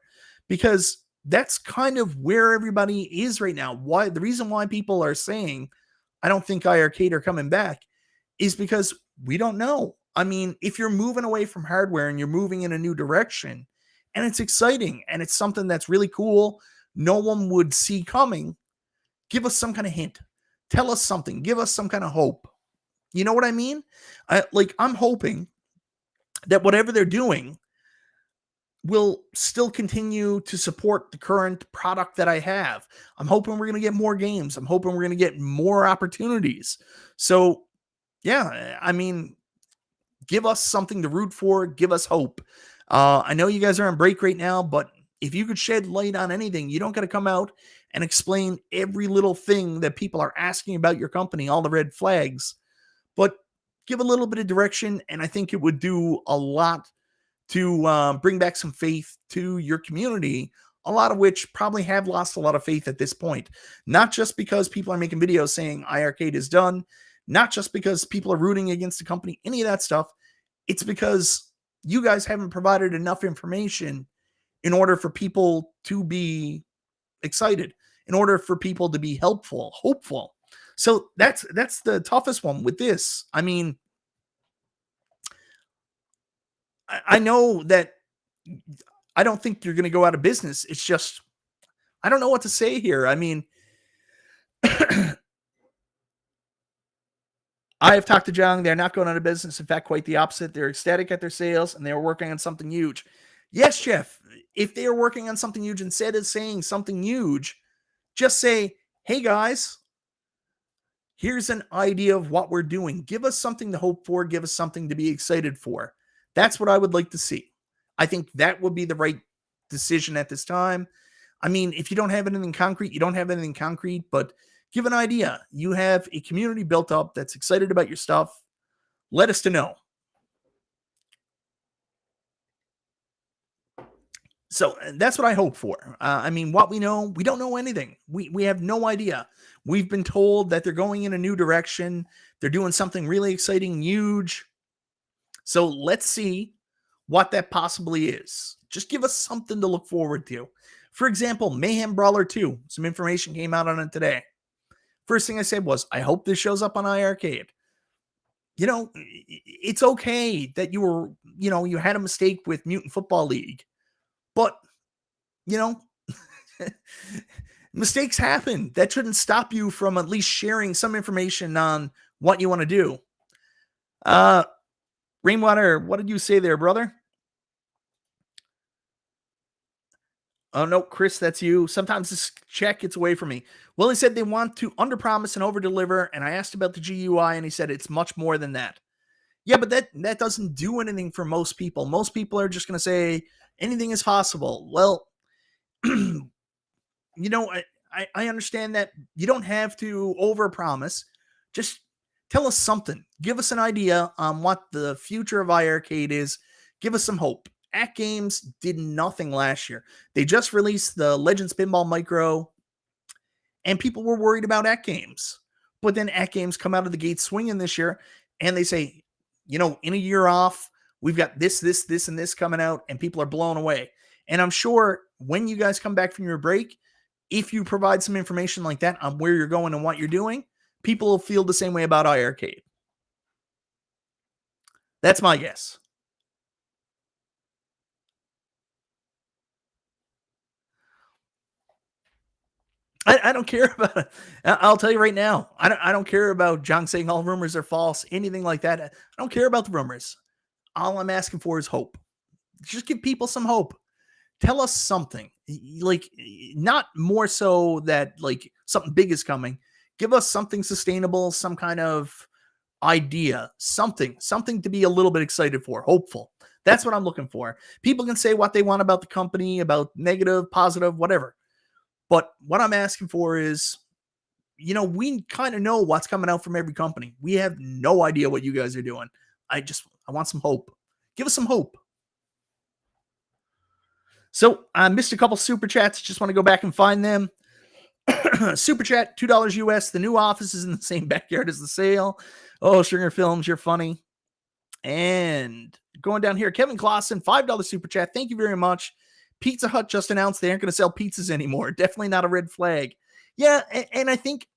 because that's kind of where everybody is right now. Why the reason why people are saying, I don't think iArcade are coming back, is because we don't know. I mean, if you're moving away from hardware and you're moving in a new direction and it's exciting and it's something that's really cool, no one would see coming, give us some kind of hint. Tell us something. Give us some kind of hope. You know what I mean? I'm hoping that whatever they're doing will still continue to support the current product that I have. I'm hoping we're going to get more games. I'm hoping we're going to get more opportunities. So, yeah, I mean, give us something to root for. Give us hope. I know you guys are on break right now, but if you could shed light on anything, you don't got to come out and explain every little thing that people are asking about your company, all the red flags, but give a little bit of direction. And I think it would do a lot to bring back some faith to your community, a lot of which probably have lost a lot of faith at this point. Not just because people are making videos saying iArcade is done, not just because people are rooting against the company, any of that stuff. It's because you guys haven't provided enough information in order for people to be excited, in order for people to be helpful, hopeful. So that's the toughest one with this. I mean, I know that I don't think you're going to go out of business. It's just, I don't know what to say here. I mean, I have talked to John. They're not going out of business. In fact, quite the opposite. They're ecstatic at their sales and they're working on something huge. Yes, Jeff, if they are working on something huge, instead of saying something huge, just say, hey guys, here's an idea of what we're doing. Give us something to hope for. Give us something to be excited for. That's what I would like to see. I think that would be the right decision at this time. I mean, if you don't have anything concrete, you don't have anything concrete, but give an idea. You have a community built up that's excited about your stuff. Let us know. So that's what I hope for. I mean, what we know, we don't know anything. We have no idea. We've been told that they're going in a new direction. They're doing something really exciting, huge. So let's see what that possibly is. Just give us something to look forward to. For example, Mayhem Brawler 2. Some information came out on it today. First thing I said was, I hope this shows up on iArcade. You know, it's okay that you had a mistake with Mutant Football League, but you know, mistakes happen. That shouldn't stop you from at least sharing some information on what you want to do. Rainwater, what did you say there, brother? Oh, no, Chris, that's you. Sometimes this check gets away from me. Well, he said they want to underpromise and overdeliver, and I asked about the GUI, and he said it's much more than that. Yeah, but that doesn't do anything for most people. Most people are just going to say anything is possible. Well, I understand that you don't have to overpromise. Just tell us something. Give us an idea on what the future of iArcade is. Give us some hope. AtGames did nothing last year. They just released the Legends Pinball Micro, and people were worried about AtGames. But then AtGames come out of the gate swinging this year, and they say, in a year off, we've got this, and this coming out, and people are blown away. And I'm sure when you guys come back from your break, if you provide some information like that on where you're going and what you're doing, people will feel the same way about iArcade. That's my guess. I don't care about it. I'll tell you right now. I don't care about John saying all rumors are false, anything like that. I don't care about the rumors. All I'm asking for is hope. Just give people some hope. Tell us something. Like, not more so that like something big is coming. Give us something sustainable, some kind of idea, something to be a little bit excited for, hopeful. That's what I'm looking for. People can say what they want about the company, about negative, positive, whatever. But what I'm asking for is, we kind of know what's coming out from every company. We have no idea what you guys are doing. I want some hope. Give us some hope. So I missed a couple super chats. Just want to go back and find them. Super chat, $2 US. The new office is in the same backyard as the sale. Oh, Stringer Films, you're funny. And going down here, Kevin Clausen, $5 super chat. Thank you very much. Pizza Hut just announced they aren't going to sell pizzas anymore. Definitely not a red flag. Yeah, and I think,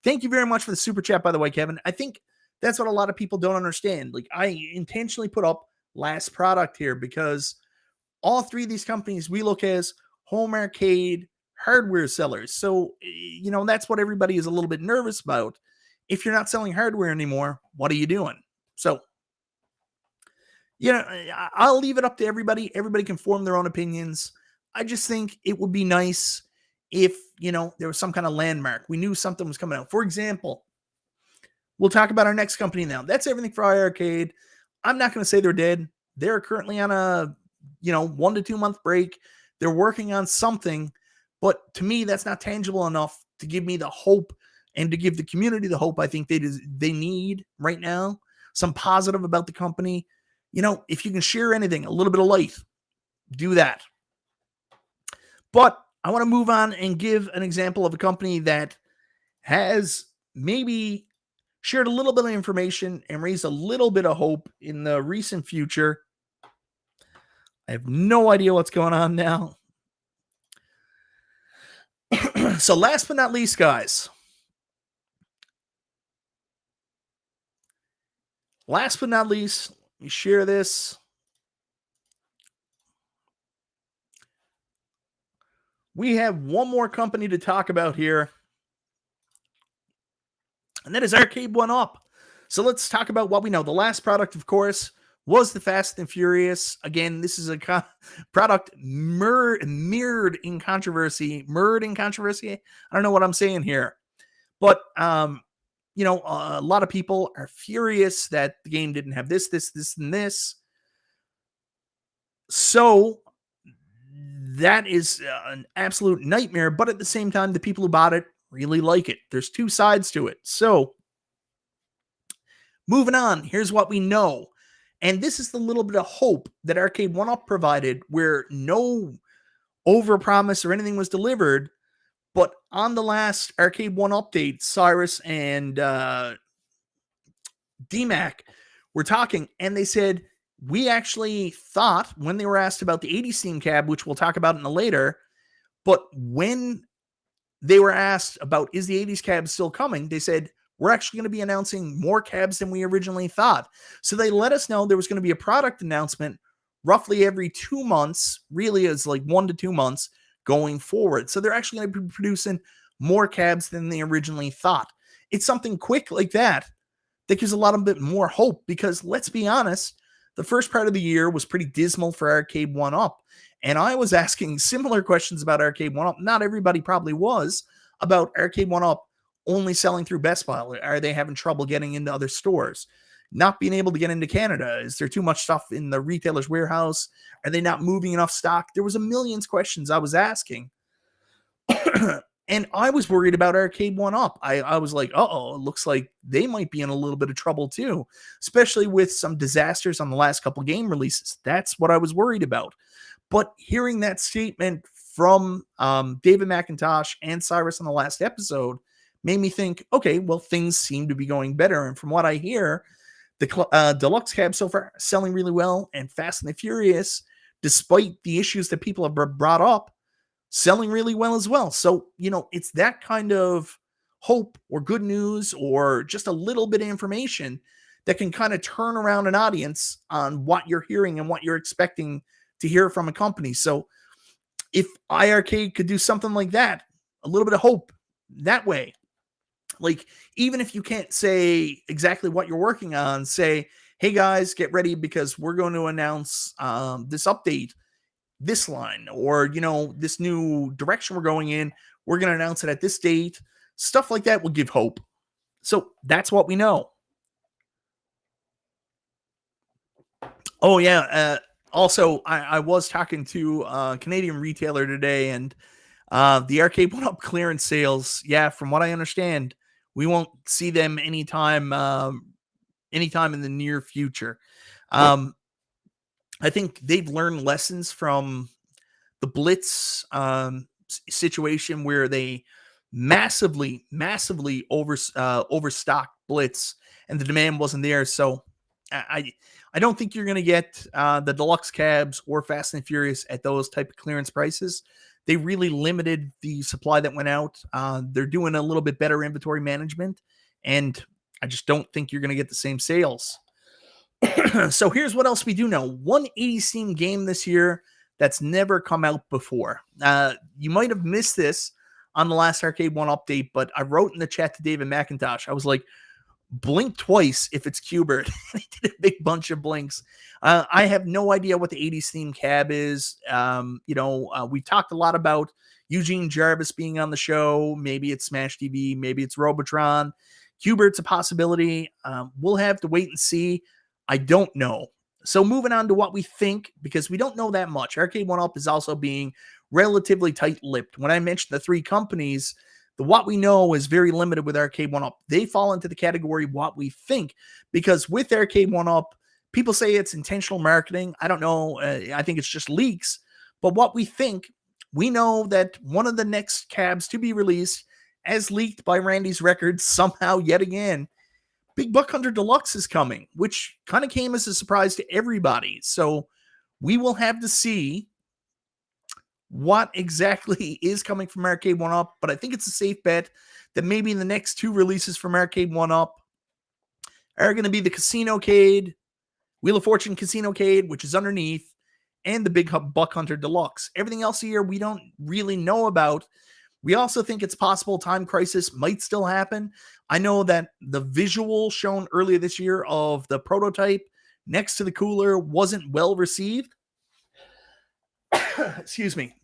thank you very much for the super chat, by the way, Kevin. I think that's what a lot of people don't understand. Like, I intentionally put up last product here because all three of these companies we look as home arcade hardware sellers. So, that's what everybody is a little bit nervous about. If you're not selling hardware anymore, what are you doing? So, I'll leave it up to everybody. Everybody can form their own opinions. I just think it would be nice if, there was some kind of landmark. We knew something was coming out. For example, we'll talk about our next company now. That's everything for iArcade. I'm not going to say they're dead. They're currently on a, 1 to 2 month break. They're working on something, but to me, that's not tangible enough to give me the hope and to give the community the hope I think they need right now. Some positive about the company. If you can share anything, a little bit of light, do that. But I want to move on and give an example of a company that has maybe shared a little bit of information and raised a little bit of hope in the recent future. I have no idea what's going on now. So last but not least, guys. Last but not least, let me share this. We have one more company to talk about here, and that is Arcade1Up. So let's talk about what we know. The last product, of course, was the Fast and Furious. Again, this is a product mirrored in controversy. I don't know what I'm saying here. But, a lot of people are furious that the game didn't have this, and this. So that is an absolute nightmare. But at the same time, the people who bought it really like it. There's two sides to it. So moving on, here's what we know. And this is the little bit of hope that Arcade1Up provided, where no overpromised or anything was delivered. But on the last Arcade1 update, Cyrus and DMAC were talking, and they said, we actually thought, when they were asked about the 80s theme cab, which we'll talk about in a later, but when they were asked about, is the 80s cab still coming, they said, we're actually going to be announcing more cabs than we originally thought. So they let us know there was going to be a product announcement roughly every 2 months, really is like 1 to 2 months going forward. So they're actually going to be producing more cabs than they originally thought. It's something quick like that gives a lot of bit more hope, because let's be honest, the first part of the year was pretty dismal for Arcade1Up. And I was asking similar questions about Arcade1Up. Not everybody probably was, about Arcade1Up only selling through Best Buy. Are they having trouble getting into other stores? Not being able to get into Canada? Is there too much stuff in the retailer's warehouse? Are they not moving enough stock? There was a million questions I was asking. And I was worried about Arcade1Up. I was like, uh-oh, it looks like they might be in a little bit of trouble too, especially with some disasters on the last couple game releases. That's what I was worried about. But hearing that statement from David McIntosh and Cyrus on the last episode made me think, okay, well, things seem to be going better. And from what I hear, the deluxe cab so far selling really well, and Fast and the Furious, despite the issues that people have brought up, selling really well as well. So, it's that kind of hope or good news or just a little bit of information that can kind of turn around an audience on what you're hearing and what you're expecting to hear from a company. So if iArcade could do something like that, a little bit of hope that way, like, even if you can't say exactly what you're working on, say, hey guys, get ready because we're going to announce this update, this line, or this new direction we're going in, we're going to announce it at this date. Stuff like that will give hope. So that's what we know. Oh yeah, also I was talking to a Canadian retailer today, and the Arcade1Up clearance sales, yeah, from what I understand, we won't see them anytime in the near future. I think they've learned lessons from the Blitz situation, where they massively overstocked Blitz, and the demand wasn't there. So I don't think you're going to get the deluxe cabs or Fast and Furious at those type of clearance prices. They really limited the supply that went out. They're doing a little bit better inventory management, and I just don't think you're going to get the same sales. So here's what else we do know. One 80s theme game this year that's never come out before. You might have missed this on the last Arcade1 update, but I wrote in the chat to David McIntosh. I was like, blink twice if it's Qbert. He did a big bunch of blinks. I have no idea what the 80s theme cab is. We talked a lot about Eugene Jarvis being on the show. Maybe it's Smash TV. Maybe it's Robotron. Qbert's a possibility. We'll have to wait and see. I don't know. So moving on to what we think, because we don't know that much. Arcade1Up is also being relatively tight-lipped. When I mentioned the three companies, the what we know is very limited with Arcade1Up. They fall into the category what we think, because with Arcade1Up, people say it's intentional marketing. I don't know. I think it's just leaks. But what we think, we know that one of the next cabs to be released, as leaked by Randy's Records somehow yet again, Big Buck Hunter Deluxe is coming, which kind of came as a surprise to everybody. So we will have to see what exactly is coming from Arcade1Up, but I think it's a safe bet that maybe the next two releases from Arcade1Up are going to be the Casino-cade, Wheel of Fortune Casino-cade, which is underneath, and the Big Buck Hunter Deluxe. Everything else here we don't really know about. We also think it's possible Time Crisis might still happen. I know that the visual shown earlier this year of the prototype next to the cooler wasn't well received. Excuse me.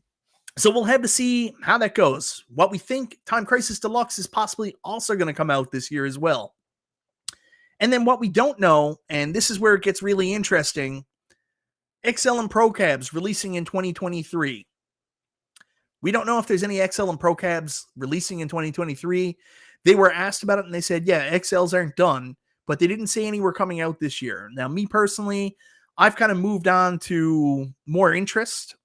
So we'll have to see how that goes. What we think, Time Crisis Deluxe is possibly also going to come out this year as well. And then what we don't know, and this is where it gets really interesting, XL and Pro cabs releasing in 2023. We don't know if there's any XL and Pro cabs releasing in 2023. They were asked about it and they said, yeah, XLs aren't done, but they didn't say any were coming out this year. Now, me personally, I've kind of moved on to more interest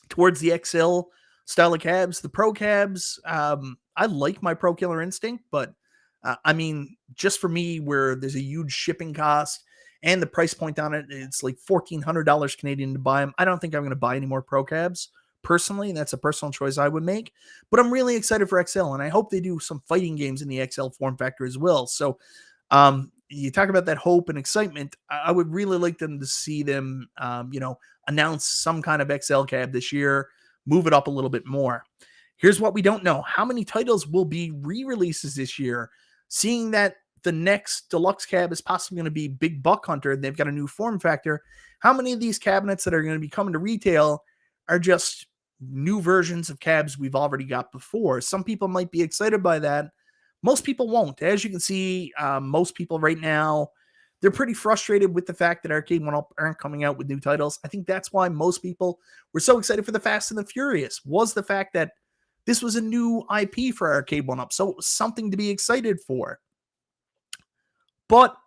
towards the XL style of cabs. The Pro cabs, I like my Pro Killer Instinct, but I mean, just for me, where there's a huge shipping cost and the price point on it, it's like $1,400 Canadian to buy them. I don't think I'm going to buy any more Pro cabs personally. That's a personal choice I would make, but I'm really excited for XL, and I hope they do some fighting games in the XL form factor as well. So, you talk about that hope and excitement. I would really like them to see them, announce some kind of XL cab this year, move it up a little bit more. Here's what we don't know: how many titles will be re-releases this year? Seeing that the next deluxe cab is possibly going to be Big Buck Hunter, and they've got a new form factor. How many of these cabinets that are going to be coming to retail are just new versions of cabs we've already got before? Some people might be excited by that. Most people won't. As you can see, most people right now, they're pretty frustrated with the fact that Arcade1Up aren't coming out with new titles. I think that's why most people were so excited for the Fast and the Furious, was the fact that this was a new IP for Arcade1Up, so it was something to be excited for. But,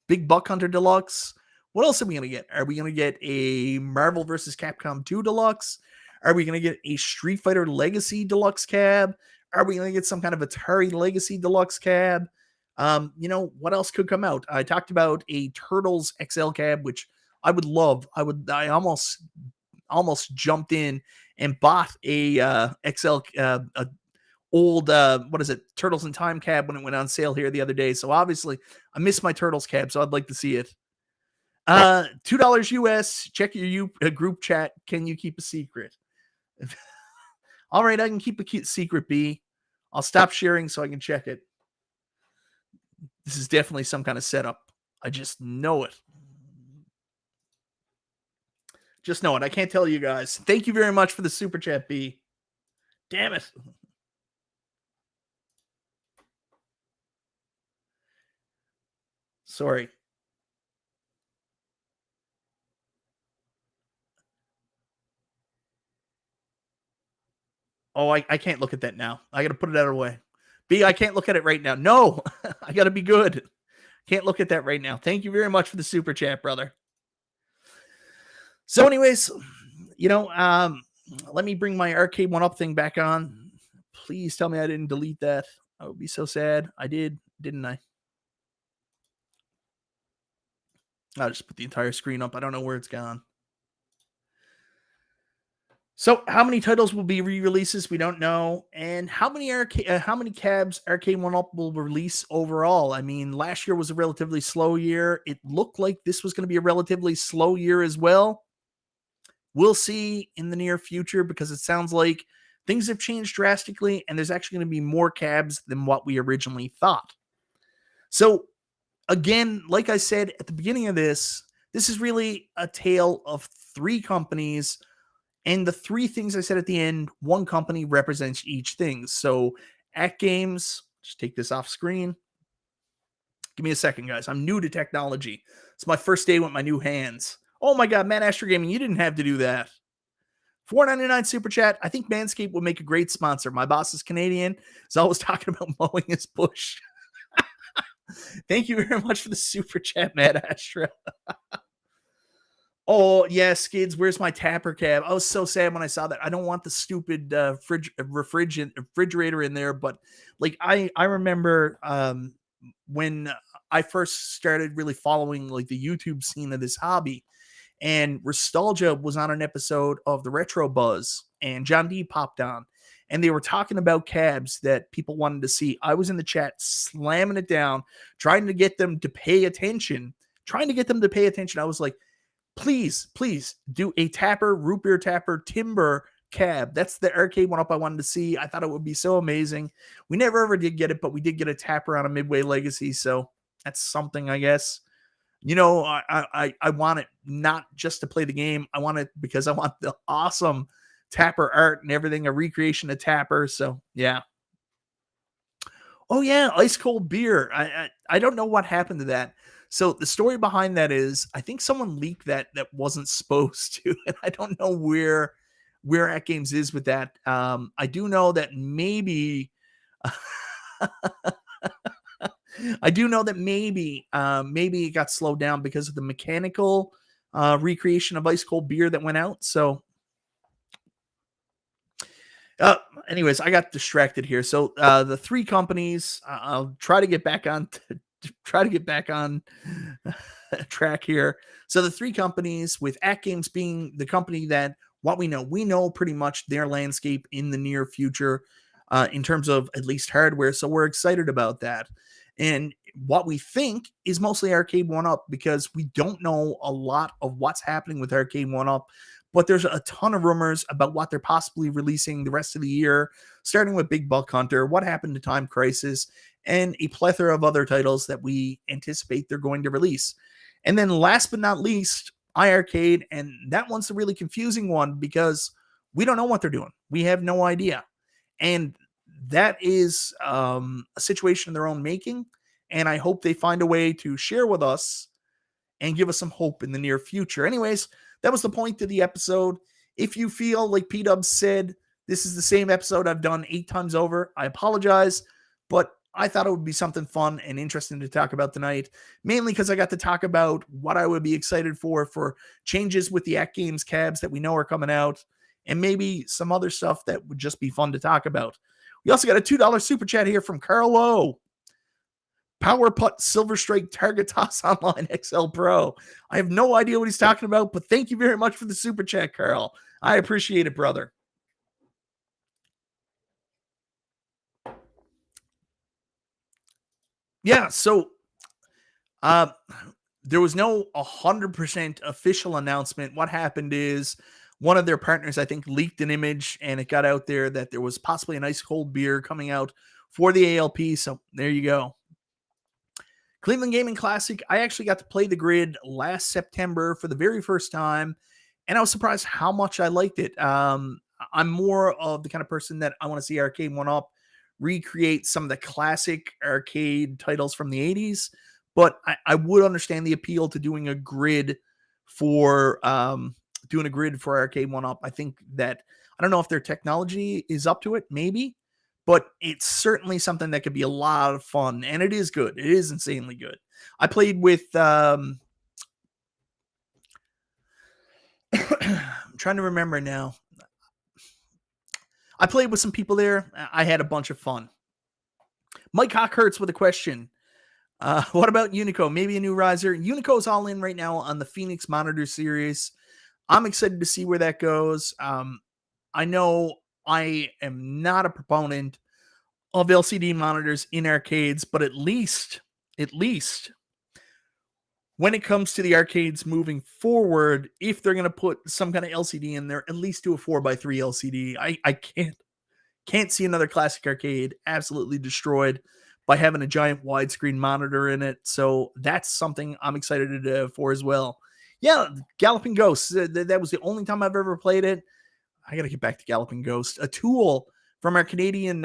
Big Buck Hunter Deluxe, what else are we going to get? Are we going to get a Marvel vs. Capcom 2 Deluxe? Are we going to get a Street Fighter Legacy Deluxe cab? Are we going to get some kind of Atari Legacy Deluxe cab? What else could come out? I talked about a Turtles XL cab, which I would love. I almost jumped in and bought a XL old Turtles in Time cab when it went on sale here the other day. So obviously I missed my Turtles cab, so I'd like to see it. $2 US. Check your group chat. Can you keep a secret? All right, I can keep a secret, B. I'll stop sharing so I can check it. This is definitely some kind of setup. I just know it. Just know it. I can't tell you guys. Thank you very much for the super chat, B. Damn it. Sorry. Oh, I can't look at that now. I got to put it out of the way. B, I can't look at it right now. No, I got to be good. Can't look at that right now. Thank you very much for the super chat, brother. So anyways, let me bring my Arcade1Up thing back on. Please tell me I didn't delete that. I would be so sad. I did, didn't I? I'll just put the entire screen up. I don't know where it's gone. So how many titles will be re-releases? We don't know. And how many cabs Arcade1Up will release overall? I mean, last year was a relatively slow year. It looked like this was going to be a relatively slow year as well. We'll see in the near future, because it sounds like things have changed drastically and there's actually going to be more cabs than what we originally thought. So again, like I said at the beginning of this is really a tale of three companies. And the three things I said at the end, one company represents each thing. So AtGames, just take this off screen. Give me a second, guys. I'm new to technology. It's my first day with my new hands. Oh my God, Matt Astro Gaming, you didn't have to do that. $4.99 super chat. I think Manscaped would make a great sponsor. My boss is Canadian. He's always talking about mowing his bush. Thank you very much for the super chat, Matt Astra. Oh, yeah, Skids, where's my tapper cab? I was so sad when I saw that. I don't want the stupid refrigerator in there, but like I remember when I first started really following like the YouTube scene of this hobby, and Nostalgia was on an episode of the Retro Buzz, and John D popped on, and they were talking about cabs that people wanted to see. I was in the chat slamming it down, trying to get them to pay attention. I was like, please do a tapper, root beer tapper, timber cab. That's the Arcade1Up I wanted to see. I thought it would be so amazing. We never ever did get it, but we did get a tapper on a Midway Legacy, so that's something, I guess. I want it not just to play the game. I want it because I want the awesome tapper art and everything, a recreation of tapper. So yeah. Oh yeah, ice cold beer. I don't know what happened to that. So the story behind that is, I think someone leaked that wasn't supposed to, and I don't know where AtGames is with that. I do know that maybe maybe it got slowed down because of the mechanical recreation of ice cold beer that went out. So anyways, I got distracted here. So the three companies, I'll try to get back on track here. So the three companies, with AtGames being the company that, what we know pretty much their landscape in the near future, in terms of at least hardware. So we're excited about that. And what we think is mostly Arcade1Up, because we don't know a lot of what's happening with Arcade1Up, but there's a ton of rumors about what they're possibly releasing the rest of the year, starting with Big Buck Hunter, what happened to Time Crisis, and a plethora of other titles that we anticipate they're going to release. And then last but not least, iArcade, and that one's a really confusing one because we don't know what they're doing. We have no idea. And that is a situation in their own making, and I hope they find a way to share with us and give us some hope in the near future. Anyways, that was the point of the episode. If you feel like P-Dubs said, this is the same episode I've done 8 times over, I apologize, but I thought it would be something fun and interesting to talk about tonight, mainly because I got to talk about what I would be excited for changes with the AtGames cabs that we know are coming out, and maybe some other stuff that would just be fun to talk about. We also got a $2 super chat here from Carl O. Power Putt Silver Strike Target Toss Online XL Pro. I have no idea what he's talking about, but thank you very much for the super chat, Carl. I appreciate it, brother. Yeah, so there was no 100% official announcement. What happened is one of their partners, I think, leaked an image, and it got out there that there was possibly an ice cold beer coming out for the ALP. So there you go. Cleveland Gaming Classic. I actually got to play the grid last September for the very first time, and I was surprised how much I liked it. I'm more of the kind of person that I want to see Arcade1Up recreate some of the classic arcade titles from the 80s, but I would understand the appeal to doing a grid for Arcade1Up. I think that, I don't know if their technology is up to it, maybe, but it's certainly something that could be a lot of fun, and it is good. It is insanely good. I played with I'm trying to remember now. I played with some people there. I had a bunch of fun. Mike Hockhurts with a question. What about Unico? Maybe a new riser. Unico's all in right now on the Phoenix Monitor series. I'm excited to see where that goes. I know I am not a proponent of LCD monitors in arcades, but at least when it comes to the arcades moving forward, if they're going to put some kind of LCD in there, at least do a 4x3 LCD. I can't see another classic arcade absolutely destroyed by having a giant widescreen monitor in it. So that's something I'm excited for as well. Yeah, Galloping Ghost. That was the only time I've ever played it. I got to get back to Galloping Ghost. A tool from our Canadian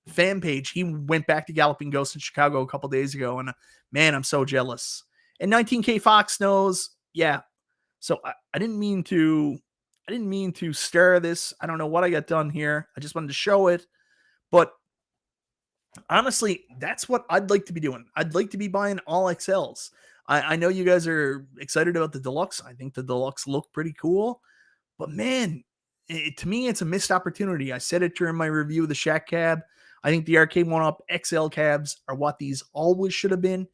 fan page, he went back to Galloping Ghost in Chicago a couple days ago, and man, I'm so jealous. And 19K Fox knows, yeah. So I didn't mean to stir this. I don't know what I got done here. I just wanted to show it. But honestly, that's what I'd like to be doing. I'd like to be buying all XLs. I know you guys are excited about the Deluxe. I think the Deluxe look pretty cool. But man, to me, it's a missed opportunity. I said it during my review of the Shack cab. I think the Arcade1Up XL cabs are what these always should have been.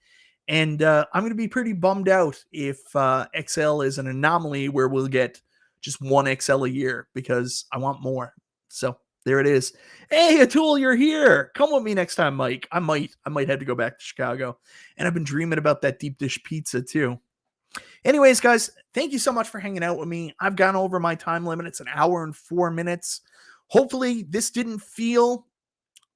And I'm going to be pretty bummed out if XL is an anomaly where we'll get just one XL a year, because I want more. So there it is. Hey, Atul, you're here. Come with me next time, Mike. I might have to go back to Chicago. And I've been dreaming about that deep dish pizza too. Anyways, guys, thank you so much for hanging out with me. I've gone over my time limit. It's an hour and 4 minutes. Hopefully this didn't feel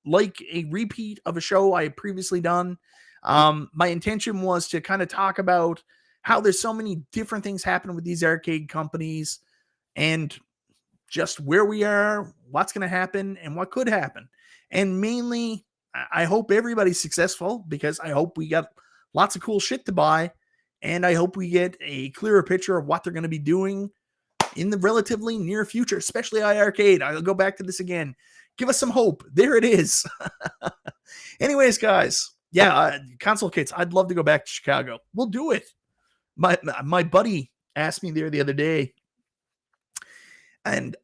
like a repeat of a show I had previously done. My intention was to kind of talk about how there's so many different things happening with these arcade companies, and just where we are, what's going to happen, and what could happen. And mainly, I hope everybody's successful, because I hope we got lots of cool shit to buy, and I hope we get a clearer picture of what they're going to be doing in the relatively near future, especially iArcade. I'll go back to this again. Give us some hope. There it is. Anyways, guys, yeah, console kits. I'd love to go back to Chicago. We'll do it. My buddy asked me there the other day, and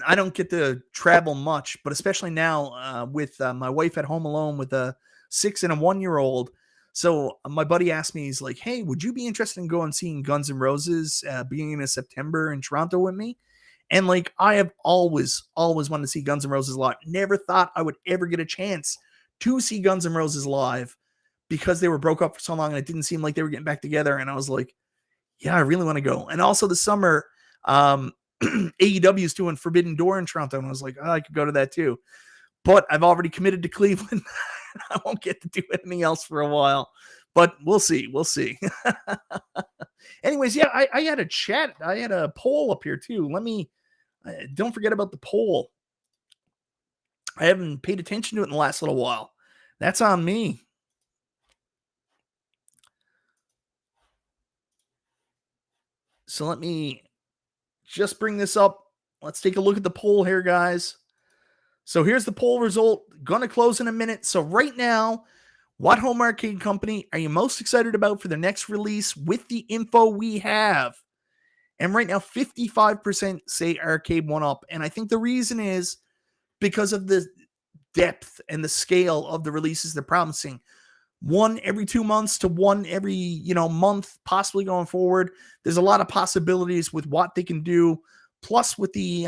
I don't get to travel much, but especially now with my wife at home alone with a 6 and a 1-year-old. So my buddy asked me, he's like, "Hey, would you be interested in going seeing Guns N' Roses beginning of September in Toronto with me?" And like, I have always wanted to see Guns N' Roses live. Never thought I would ever get a chance to see Guns N' Roses live because they were broke up for so long and it didn't seem like they were getting back together. And I was like, yeah, I really want to go. And also the summer, AEW is doing Forbidden Door in Toronto, and I was like, oh, I could go to that too. But I've already committed to Cleveland. I won't get to do anything else for a while, but we'll see. We'll see. Anyways, yeah, I had a chat. I had a poll up here too. Let me, don't forget about the poll. I haven't paid attention to it in the last little while. That's on me. So let me just bring this up. Let's take a look at the poll here, guys. So here's the poll result. Gonna close in a minute. So right now, what home arcade company are you most excited about for the next release with the info we have? And right now, 55% say Arcade1Up. And I think the reason is because of the depth and the scale of the releases they're promising. One every 2 months to one every, month, possibly going forward. There's a lot of possibilities with what they can do. Plus with the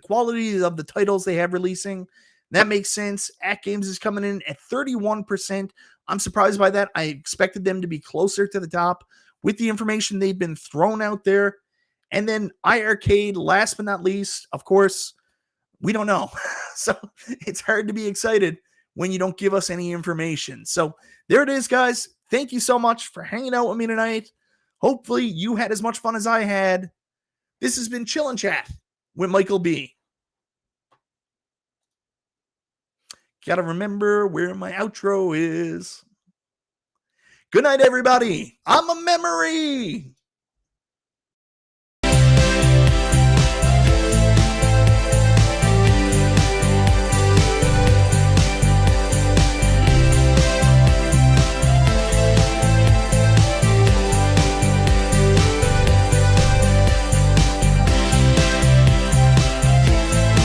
quality of the titles they have releasing. That makes sense. AtGames is coming in at 31%. I'm surprised by that. I expected them to be closer to the top with the information they've been thrown out there. And then iArcade, last but not least, of course, we don't know. So it's hard to be excited when you don't give us any information. So there it is, guys. Thank you so much for hanging out with me tonight. Hopefully you had as much fun as I had. This has been Chill and Chat with Michael B. Gotta remember where my outro is. Good night, everybody. I'm a memory.